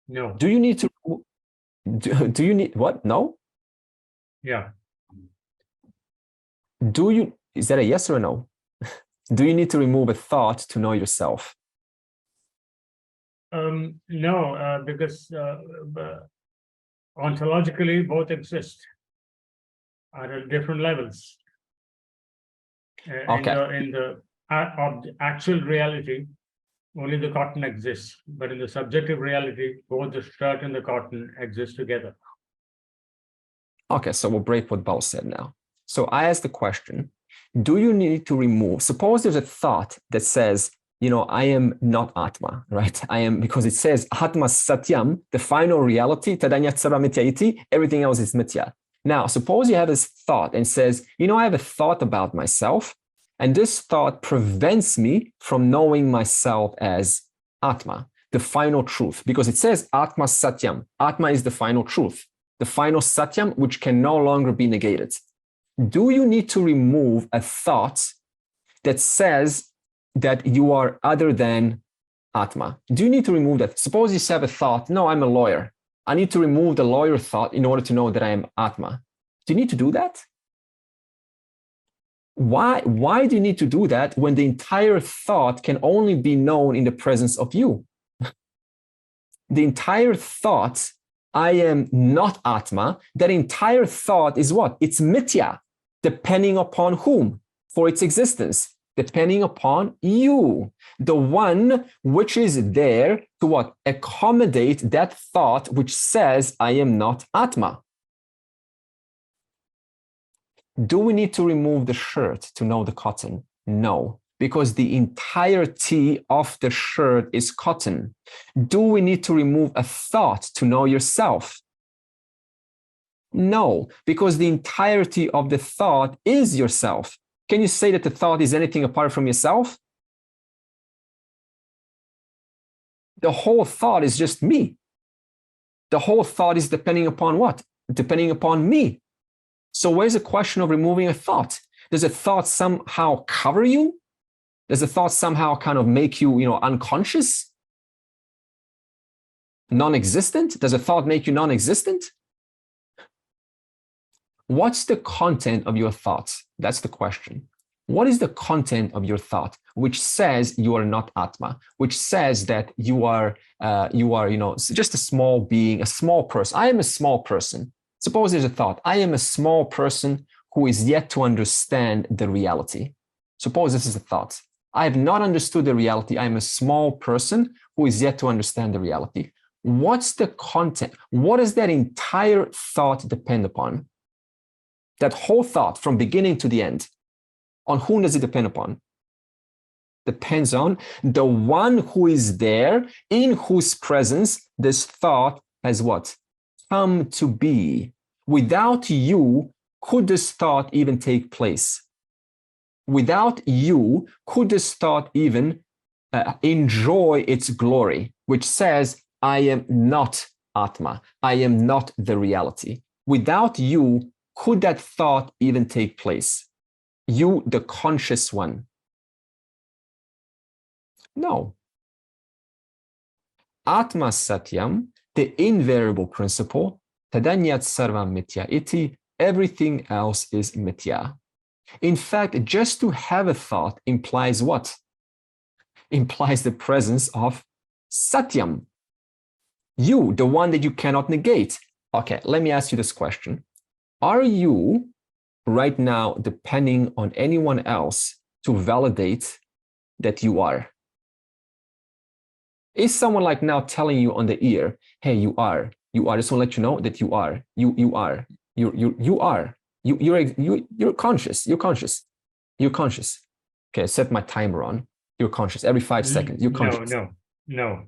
No.
Do you need to, do you need, what? No?
Yeah.
Do you, is that a yes or a no? Do you need to remove a thought to know yourself?
No, because ontologically both exist at different levels.
Okay.
In the actual reality, only the cotton exists, but in the subjective reality, both the shirt and the cotton exist together.
Okay, so we'll break what Bal said now. So I asked the question, do you need to remove, suppose there's a thought that says, I am not Atma, right? I am, because it says Atma Satyam, the final reality, Tadanyat Sarva Mithya iti, everything else is Mithya. Now, suppose you have this thought and says, I have a thought about myself, and this thought prevents me from knowing myself as Atma, the final truth, because it says Atma Satyam. Atma is the final truth, the final Satyam, which can no longer be negated. Do you need to remove a thought that says that you are other than Atma? Do you need to remove that? Suppose you have a thought, no, I'm a lawyer. I need to remove the lawyer thought in order to know that I am Atma. Do you need to do that? Why do you need to do that when the entire thought can only be known in the presence of you? The entire thought, I am not Atma, that entire thought is what? It's Mithya, depending upon whom for its existence? Depending upon you, the one which is there to what? Accommodate that thought which says, I am not Atma. Do we need to remove the shirt to know the cotton? No, because the entirety of the shirt is cotton. Do we need to remove a thought to know yourself? No, because the entirety of the thought is yourself. Can you say that the thought is anything apart from yourself? The whole thought is just me. The whole thought is depending upon what? Depending upon me. So where's the question of removing a thought? Does a thought somehow cover you? Does a thought somehow kind of make you, unconscious? Non-existent? Does a thought make you non-existent? What's the content of your thoughts? That's the question. What is the content of your thought, which says you are not Atma, which says that you are, just a small being, a small person. I am a small person. Suppose there's a thought. I am a small person who is yet to understand the reality. Suppose this is a thought. I have not understood the reality. I am a small person who is yet to understand the reality. What's the content? What does that entire thought depend upon? That whole thought from beginning to the end, on whom does it depend upon? Depends on the one who is there, in whose presence this thought has what? Come to be. Without you, could this thought even take place? Without you, could this thought even enjoy its glory, which says, I am not Atma, I am not the reality. Without you, could that thought even take place? You, the conscious one. No. Atma Satyam, the invariable principle, tadanyat sarvam mithya iti, everything else is mithya. In fact, just to have a thought implies what? Implies the presence of Satyam. You, the one that you cannot negate. Okay, let me ask you this question. Are you right now depending on anyone else to validate that you are? Is someone like now telling you on the ear, hey, you are, I just want to let you know that you are, you are, you're conscious, you're conscious. Okay, I set my timer on. You're conscious every 5 seconds. You're conscious. No.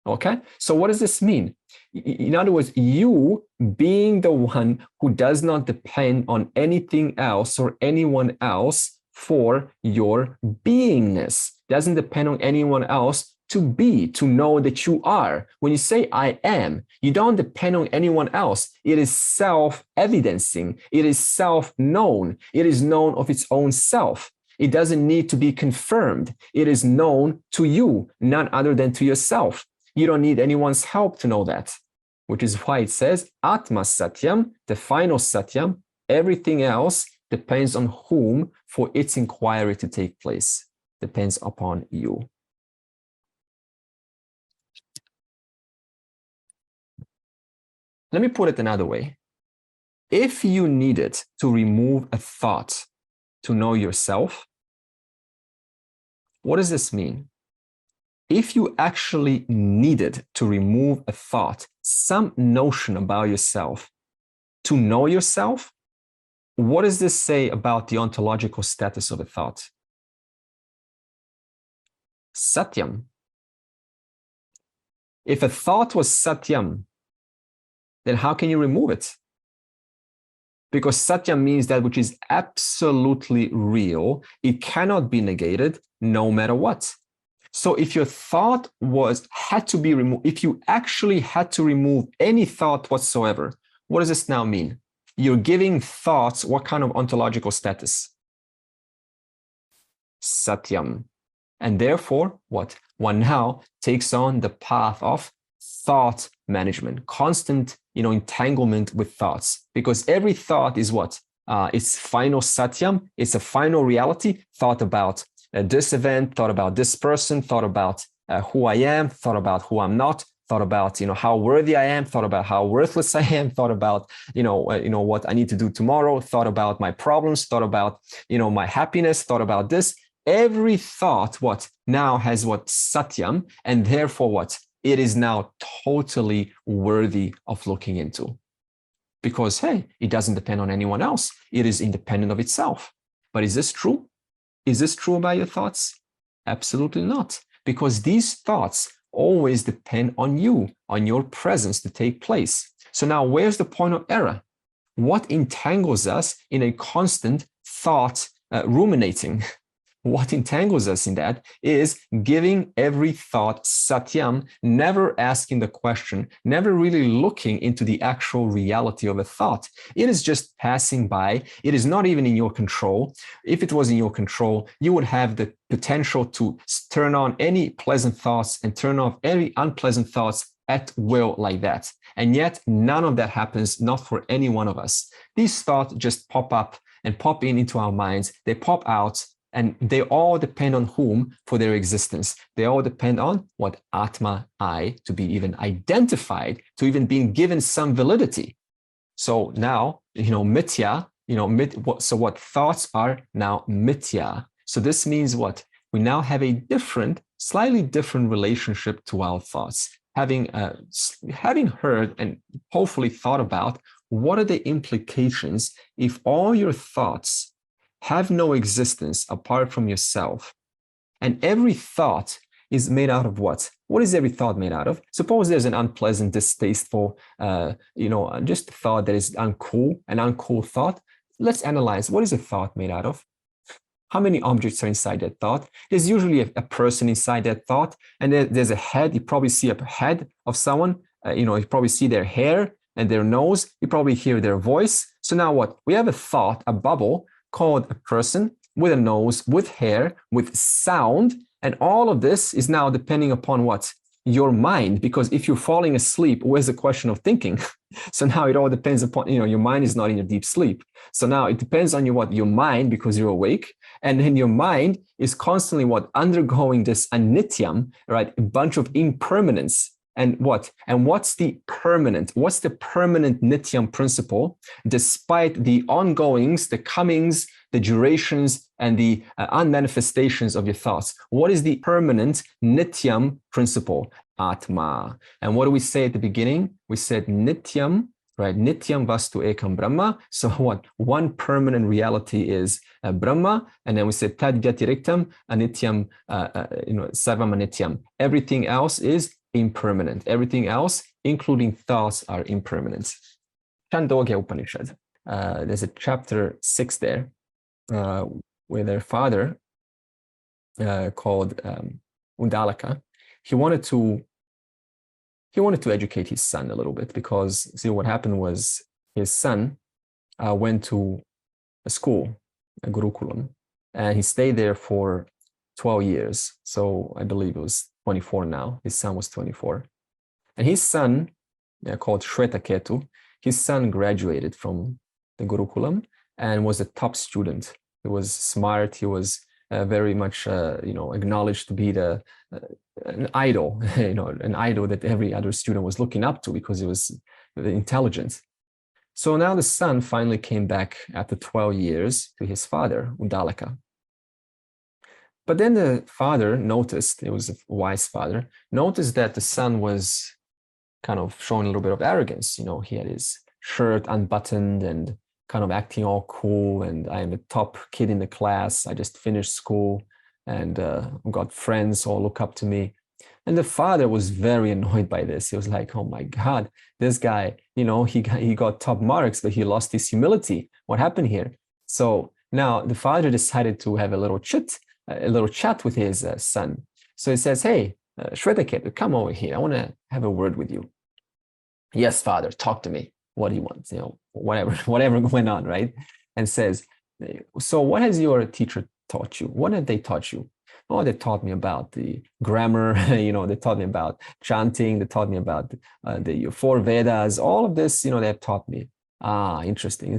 Okay, so what does this mean? In other words, you being the one who does not depend on anything else or anyone else for your beingness, doesn't depend on anyone else to be, to know that you are. When you say I am, you don't depend on anyone else. It is self-evidencing. It is self-known. It is known of its own self. It doesn't need to be confirmed. It is known to you, none other than to yourself. You don't need anyone's help to know that, which is why it says Atma Satyam, the final Satyam. Everything else depends on whom for its inquiry to take place. Depends upon you. Let me put it another way. If you needed to remove a thought to know yourself, what does this mean? If you actually needed to remove a thought, some notion about yourself to know yourself, what does this say about the ontological status of a thought? Satyam. If a thought was Satyam, then how can you remove it? Because Satyam means that which is absolutely real. It cannot be negated no matter what. So if your thought had to be removed, if you actually had to remove any thought whatsoever, what does this now mean? You're giving thoughts what kind of ontological status? Satyam. And therefore, what? One now takes on the path of thought management, constant, entanglement with thoughts, because every thought is what? It's final Satyam. It's a final reality. Thought about this event, thought about this person, thought about who I am, thought about who I'm not, thought about how worthy I am, thought about how worthless I am, thought about what I need to do tomorrow, thought about my problems, thought about my happiness, thought about this. Every thought what now has what Satyam, and therefore what it is now totally worthy of looking into, because hey, it doesn't depend on anyone else. It is independent of itself. But is this true? Is this true about your thoughts? Absolutely not, because these thoughts always depend on you, on your presence to take place. So now where's the point of error? What entangles us in a constant thought ruminating? what entangles us in that is giving every thought satyam, never asking the question, never really looking into the actual reality of a thought. It is just passing by. It is not even in your control. If it was in your control, you would have the potential to turn on any pleasant thoughts and turn off any unpleasant thoughts at will like that. And yet none of that happens, not for any one of us. These thoughts just pop up and pop into our minds. They pop out, and they all depend on whom for their existence. They all depend on what Atma, I, to be even identified, to even being given some validity. So now, Mithya, so what thoughts are now Mithya. So this means what? We now have a different, slightly different relationship to our thoughts. Having heard and hopefully thought about what are the implications if all your thoughts have no existence apart from yourself, and every thought is made out of what? What is every thought made out of? Suppose there's an unpleasant, distasteful, just a thought that is uncool, an uncool thought. Let's analyze, what is a thought made out of? How many objects are inside that thought? There's usually a person inside that thought, and there's a head. You probably see a head of someone. You probably see their hair and their nose. You probably hear their voice. So now what? We have a thought, a bubble called a person with a nose, with hair, with sound. And all of this is now depending upon what? Your mind. Because if you're falling asleep, where's the question of thinking? So now it all depends upon, your mind is not in your deep sleep. So now it depends on your mind, because you're awake. And then your mind is constantly undergoing this anityam, right? A bunch of impermanence. And what? And what's the permanent? What's the permanent nityam principle, despite the ongoings, the comings, the durations, and the unmanifestations of your thoughts? What is the permanent nityam principle? Atma. And what do we say at the beginning? We said nityam, right? Nityam vastu ekam Brahma. So what? One permanent reality is Brahma. And then we said tad vyatiriktam anityam, sarvam anityam. Everything else is impermanent. Everything else, including thoughts, are impermanent. Chandogya Upanishad. There's a chapter 6 there, where their father, called Undalaka, he wanted to educate his son a little bit, because see, what happened was his son went to a school, a Gurukulam, and he stayed there for 12 years. So I believe it was 24 now. His son was 24. And his son, called Shwetaketu, his son graduated from the Gurukulam and was a top student. He was smart. He was very much, acknowledged to be an idol, an idol that every other student was looking up to, because he was intelligent. So now the son finally came back after 12 years to his father, Undalaka. But then the father noticed, it was a wise father, noticed that the son was kind of showing a little bit of arrogance. He had his shirt unbuttoned and kind of acting all cool, and I am the top kid in the class. I just finished school and got friends all look up to me. And the father was very annoyed by this. He was like, oh my God, this guy, he got top marks, but he lost his humility. What happened here? So now the father decided to have a little chat with his son. So he says, hey, Shwetaketu, come over here. I want to have a word with you. Yes, father, talk to me. What do you want? Whatever went on, right? And says, so what has your teacher taught you? What have they taught you? Oh, they taught me about the grammar, they taught me about chanting, they taught me about the 4 Vedas, all of this, they have taught me. Ah, interesting.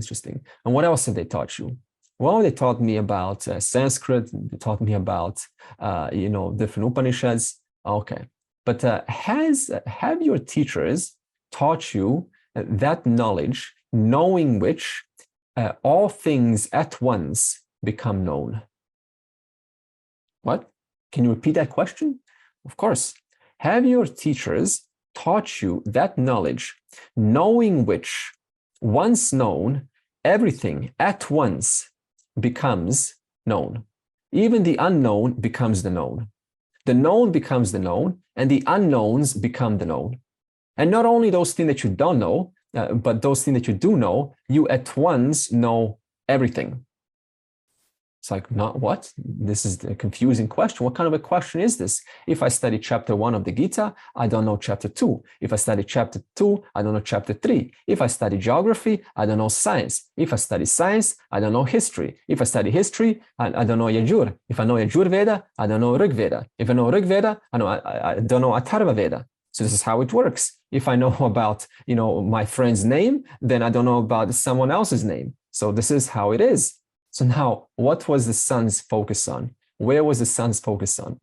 And what else have they taught you? Well, they taught me about Sanskrit, they taught me about, different Upanishads. Okay. But have your teachers taught you that knowledge, knowing which all things at once become known? What? Can you repeat that question? Of course. Have your teachers taught you that knowledge, knowing which, once known, everything at once becomes known? Even the unknown becomes the known. The known becomes the known, and the unknowns become the known. And not only those things that you don't know, but those things that you do know, you at once know everything. It's like, not what? This is a confusing question. What kind of a question is this? If I study chapter 1 of the Gita, I don't know chapter 2. If I study chapter 2, I don't know chapter 3. If I study geography, I don't know science. If I study science, I don't know history. If I study history, I don't know Yajur. If I know Yajur Veda, I don't know Rig Veda. If I know Rig Veda, I don't know Atharva Veda. So this is how it works. If I know about, my friend's name, then I don't know about someone else's name. So this is how it is. So now, what was the sun's focus on? Where was the sun's focus on?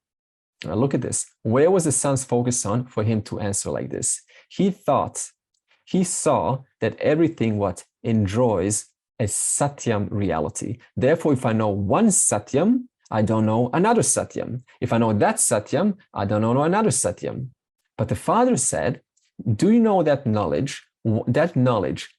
Now look at this. Where was the sun's focus on for him to answer like this? He saw that everything what enjoys a Satyam reality. Therefore, if I know one Satyam, I don't know another Satyam. If I know that Satyam, I don't know another Satyam. But the Father said, do you know that knowledge,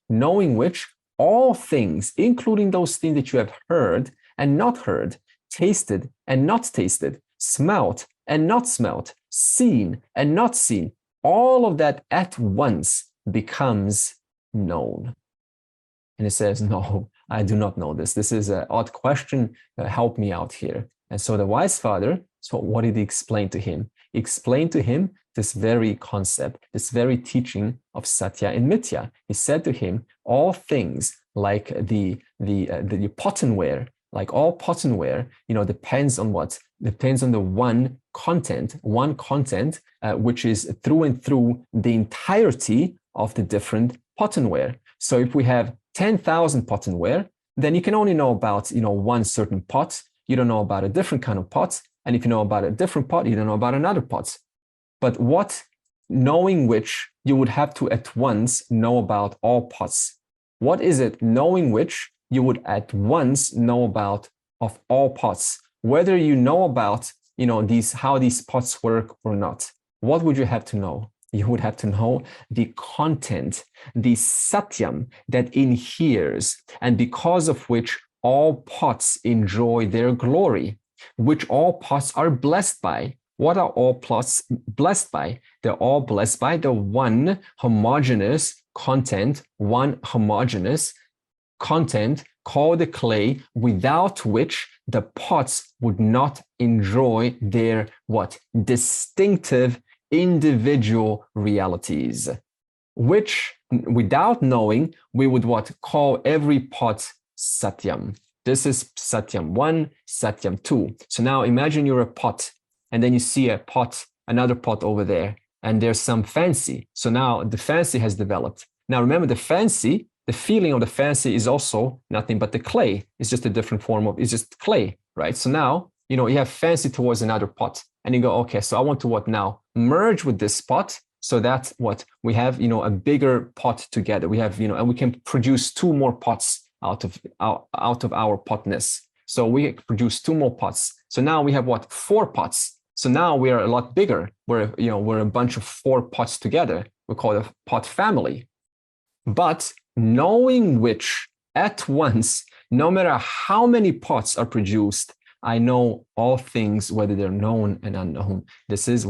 knowing which all things, including those things that you have heard and not heard, tasted and not tasted, smelt and not smelt, seen and not seen, all of that at once becomes known. And he says, no, I do not know this. This is an odd question. Help me out here. And so the wise father, so what did he explain to him? He explained to him this very concept, this very teaching of Satya and Mithya. He said to him, all things like the pottenware, like all pottenware, depends on what? Depends on the one content, which is through and through the entirety of the different pottenware. So if we have 10,000 pottenware, then you can only know about, one certain pot. You don't know about a different kind of pot. And if you know about a different pot, you don't know about another pot. But what, knowing which, you would have to at once know about all pots. What is it, knowing which, you would at once know about of all pots? Whether you know about, how these pots work or not. What would you have to know? You would have to know the content, the satyam that inheres, and because of which all pots enjoy their glory, which all pots are blessed by. What are all pots blessed by? They're all blessed by the one homogeneous content called the clay, without which the pots would not enjoy their distinctive individual realities, which without knowing, we would call every pot Satyam. This is Satyam 1, Satyam 2. So now imagine you're a pot, and then you see a pot, another pot over there, and there's some fancy. So now the fancy has developed. Now remember, the feeling of the fancy is also nothing but the clay. It's just a different form of, it's just clay, right? So now, you have fancy towards another pot, and you go, okay, so I want to now? Merge with this pot, so that's we have, a bigger pot together. We have, and we can produce 2 more pots out of our potness. So we produce 2 more pots. So now we have 4 pots. So now we are a lot bigger. We're a bunch of 4 pots together. We call it a pot family. But knowing which at once, no matter how many pots are produced, I know all things, whether they're known and unknown. This is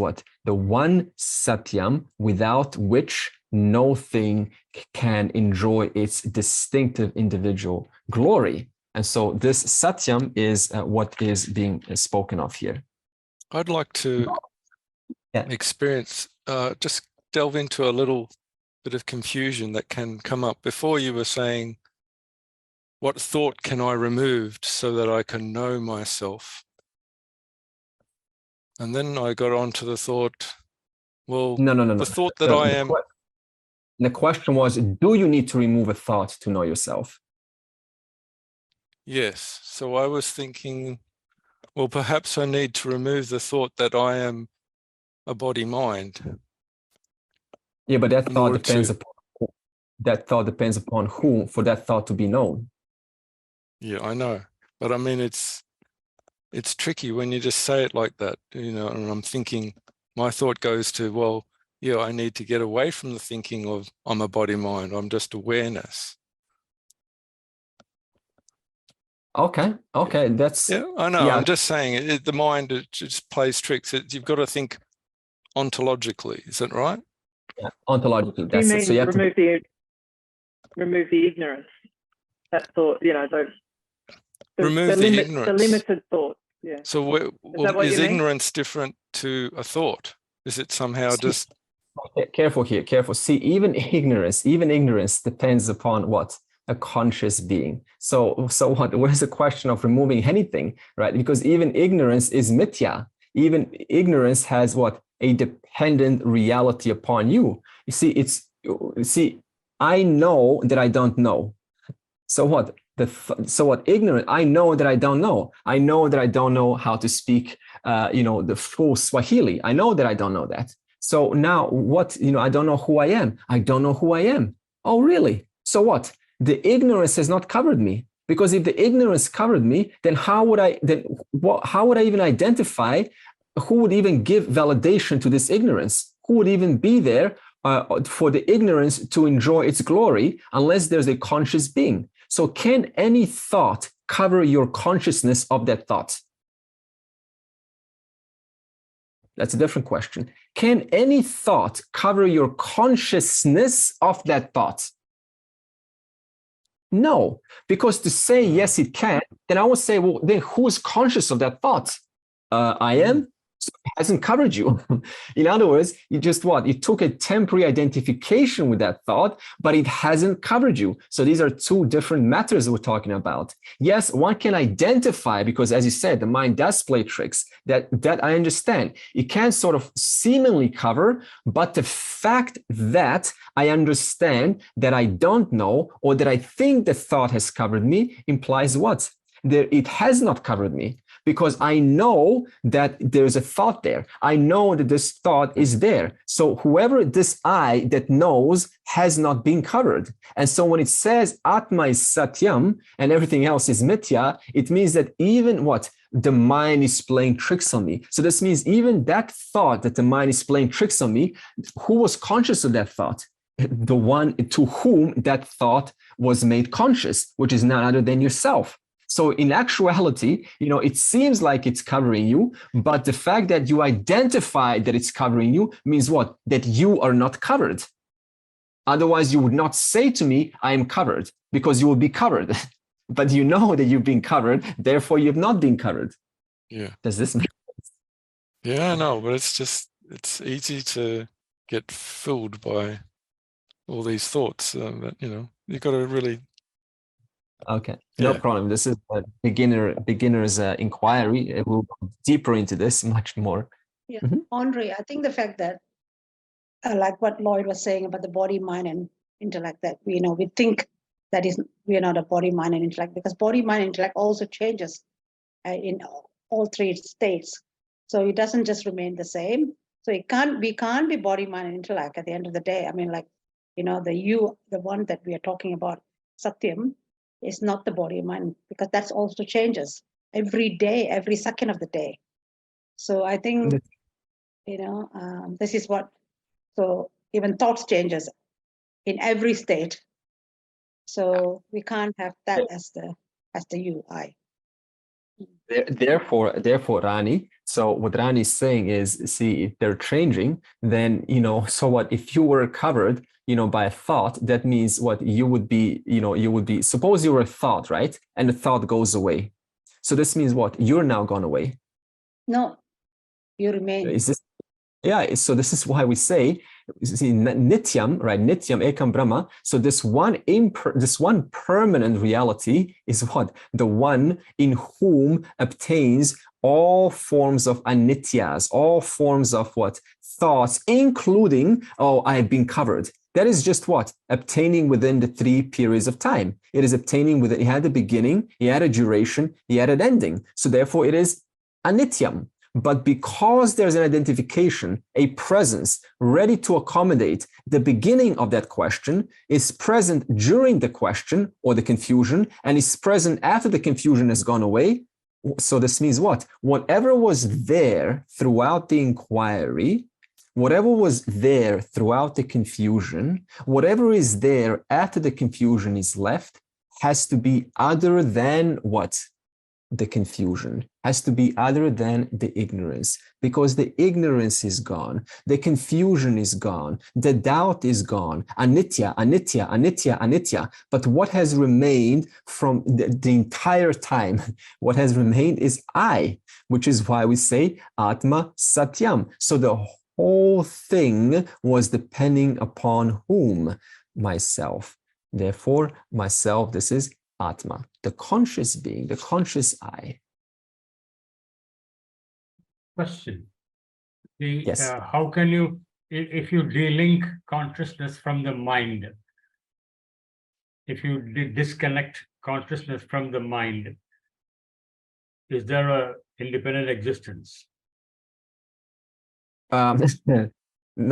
the one Satyam, without which no thing can enjoy its distinctive individual glory. And so this Satyam is what is being spoken of here.
I'd like to just delve into a little bit of confusion that can come up. Before, you were saying, what thought can I remove so that I can know myself? And then I got on to the thought, well,
no.
The thought that I am...
The question was, do you need to remove a thought to know yourself?
Yes. So I was thinking, well, perhaps I need to remove the thought that I am a body-mind.
Yeah, but that thought depends upon who for that thought to be known.
Yeah, I know. But I mean, it's tricky when you just say it like that, and I'm thinking, my thought goes to, well, yeah, I need to get away from the thinking of I'm a body-mind, I'm just awareness.
Okay, that's...
Yeah, I know, yeah. I'm just saying, the mind, it just plays tricks. You've got to think ontologically, is that right?
Yeah, ontologically, that's
it. So you have remove the ignorance. That thought,
remove the ignorance.
The limited thought. Yeah.
So is ignorance different to a thought? Is it somehow just...
Careful here, careful. See, even ignorance depends upon what? A conscious being. So what? Where's the question of removing anything, right? Because even ignorance is Mithya. Even ignorance has what? A dependent reality upon you. You see, I know that I don't know. So what? Ignorant, I know that I don't know. I know that I don't know how to speak, the full Swahili. I know that I don't know that. So now what, I don't know who I am. I don't know who I am. Oh, really? So what? The ignorance has not covered me, because if the ignorance covered me, then how would I even identify? Who would even give validation to this ignorance? Who would even be there for the ignorance to enjoy its glory unless there's a conscious being? So can any thought cover your consciousness of that thought? That's a different question. Can any thought cover your consciousness of that thought? No, because to say yes, it can, then I would say, well, then who's conscious of that thought? I am. So it hasn't covered you. In other words, you just what? You took a temporary identification with that thought, but it hasn't covered you. So these are two different matters we're talking about. Yes, one can identify, because as you said, the mind does play tricks. That I understand. It can sort of seemingly cover, but the fact that I understand that I don't know, or that I think the thought has covered me, implies what? That it has not covered me. Because I know that there's a thought there. I know that this thought is there. So whoever this I that knows has not been covered. And so when it says Atma is Satyam and everything else is Mithya, it means that even what? The mind is playing tricks on me. So this means even that thought that the mind is playing tricks on me, who was conscious of that thought? The one to whom that thought was made conscious, which is none other than yourself. So in actuality, it seems like it's covering you, but the fact that you identify that it's covering you means what? That you are not covered. Otherwise, you would not say to me, I am covered, because you will be covered. But you know that you've been covered, therefore you have not been covered.
Yeah.
Does this make sense?
Yeah, I know, but it's easy to get filled by all these thoughts. But, you've got to really...
Okay, no problem. This is a beginner's inquiry. We'll go deeper into this much more.
Yeah, Andre, I think the fact that, like what Lloyd was saying about the body, mind, and intellect, that we think that we are not a body, mind, and intellect, because body, mind, and intellect also changes in all three states. So it doesn't just remain the same. So we can't be body, mind, and intellect at the end of the day. I mean, the one that we are talking about, Satyam, is not the body and mind, because that's also changes every day, every second of the day. So I think, this is what, so even thoughts changes in every state. So we can't have that as the you, I.
Therefore, Rani, so what Rani is saying is, see, if they're changing, then, so what, if you were covered, by a thought, that means what you would be, suppose you were a thought, right? And the thought goes away. So this means what? You're now gone away.
No, you remain.
Is this? Yeah, so this is why we say, see, Nityam, right? Nityam Ekam Brahma. So this one permanent reality is what? The one in whom obtains all forms of anityas, all forms of what? Thoughts, including, I have been covered. That is just what? Obtaining within the 3 periods of time. It is obtaining within, it had a beginning, it had a duration, it had an ending. So therefore it is anityam. But because there's an identification, a presence ready to accommodate the beginning of that question, is present during the question or the confusion, and is present after the confusion has gone away. So this means what? Whatever was there throughout the inquiry, whatever was there throughout the confusion, whatever is there after the confusion is left, has to be other than what? The confusion, has to be other than the ignorance, because the ignorance is gone, the confusion is gone, the doubt is gone. Anitya, anitya, anitya, anitya. But what has remained from the entire time, what has remained is I, which is why we say Atma Satyam. So the whole thing was depending upon whom? Myself. Therefore, myself, this is Atma, the conscious being, the conscious I.
Question.
Yes.
How can you, if you delink consciousness from the mind, if you disconnect consciousness from the mind, is there a independent existence?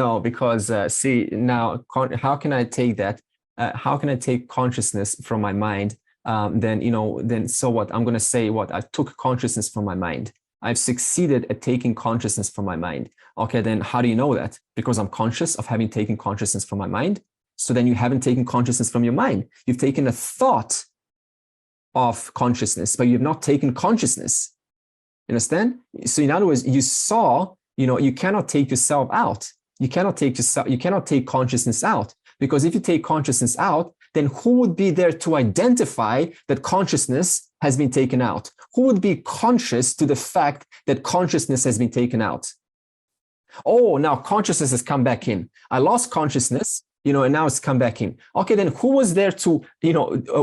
No, because see now, how can I take that? How can I take consciousness from my mind? Then so what? I'm going to say what? I took consciousness from my mind. I've succeeded at taking consciousness from my mind. Okay, then how do you know that? Because I'm conscious of having taken consciousness from my mind. So then you haven't taken consciousness from your mind. You've taken a thought of consciousness, but you've not taken consciousness. You understand? So in other words, you saw, you cannot take yourself out. You cannot take consciousness out, because if you take consciousness out, then who would be there to identify that consciousness has been taken out? Who would be conscious to the fact that consciousness has been taken out? Oh, now consciousness has come back in. I lost consciousness, and now it's come back in. Okay, then who was there to,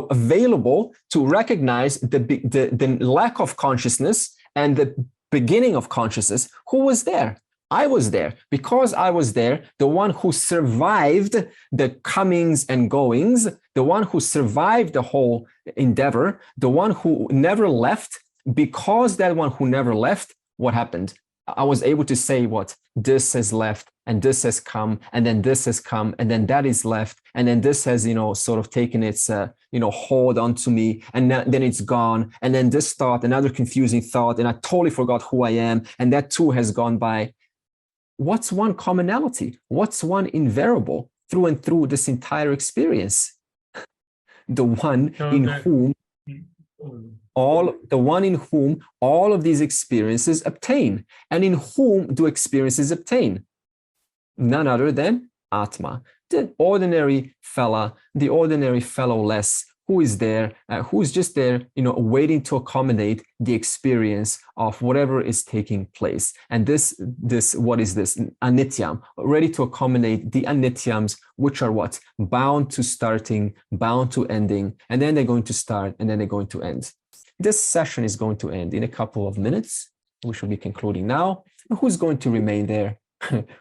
available to recognize the lack of consciousness and the beginning of consciousness? Who was there? I was there. Because I was there, the one who survived the comings and goings, the one who survived the whole endeavor, the one who never left, because that one who never left, what happened? I was able to say what? This has left, and this has come, and then this has come, and then that is left, and then this has, sort of taken its, hold onto me, and then it's gone, and then this thought, another confusing thought, and I totally forgot who I am, and that too has gone by. What's one commonality? What's one invariable through and through this entire experience? The one in whom all of these experiences obtain. And in whom do experiences obtain? None other than Atma, the ordinary fella, the ordinary fellowless, who is there, who is just there, waiting to accommodate the experience of whatever is taking place. And this, what is this? Anityam, ready to accommodate the anityams, which are what? Bound to starting, bound to ending, and then they're going to start, and then they're going to end. This session is going to end in a couple of minutes. We should be concluding now. Who's going to remain there?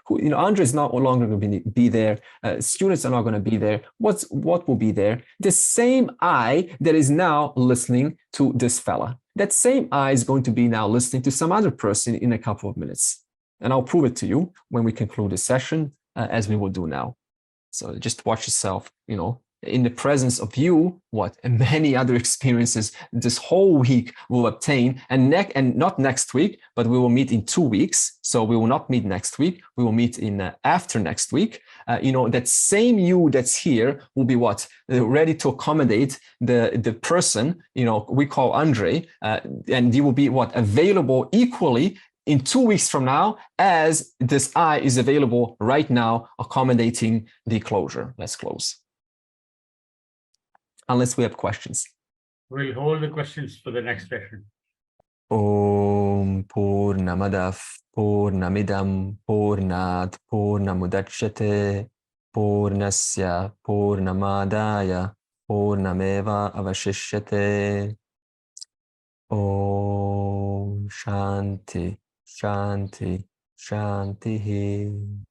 Andre is not longer going to be there. Students are not going to be there. What will be there? The same I that is now listening to this fella. That same I is going to be now listening to some other person in a couple of minutes. And I'll prove it to you when we conclude the session, as we will do now. So just watch yourself, in the presence of you, and many other experiences this whole week will obtain, and not next week, but we will meet in 2 weeks. So we will not meet next week. We will meet in after next week. That same you that's here will be ready to accommodate the person, we call Andre, and he will be available equally in 2 weeks from now as this I is available right now, accommodating the closure. Let's close. Unless we have questions.
We'll hold the questions for the next session.
Om Purnamadav Purnamidam Purnat Purnamudachyate Purnasya Purnamadaya Purnameva Avashishyate. Om Shanti Shanti Shanti.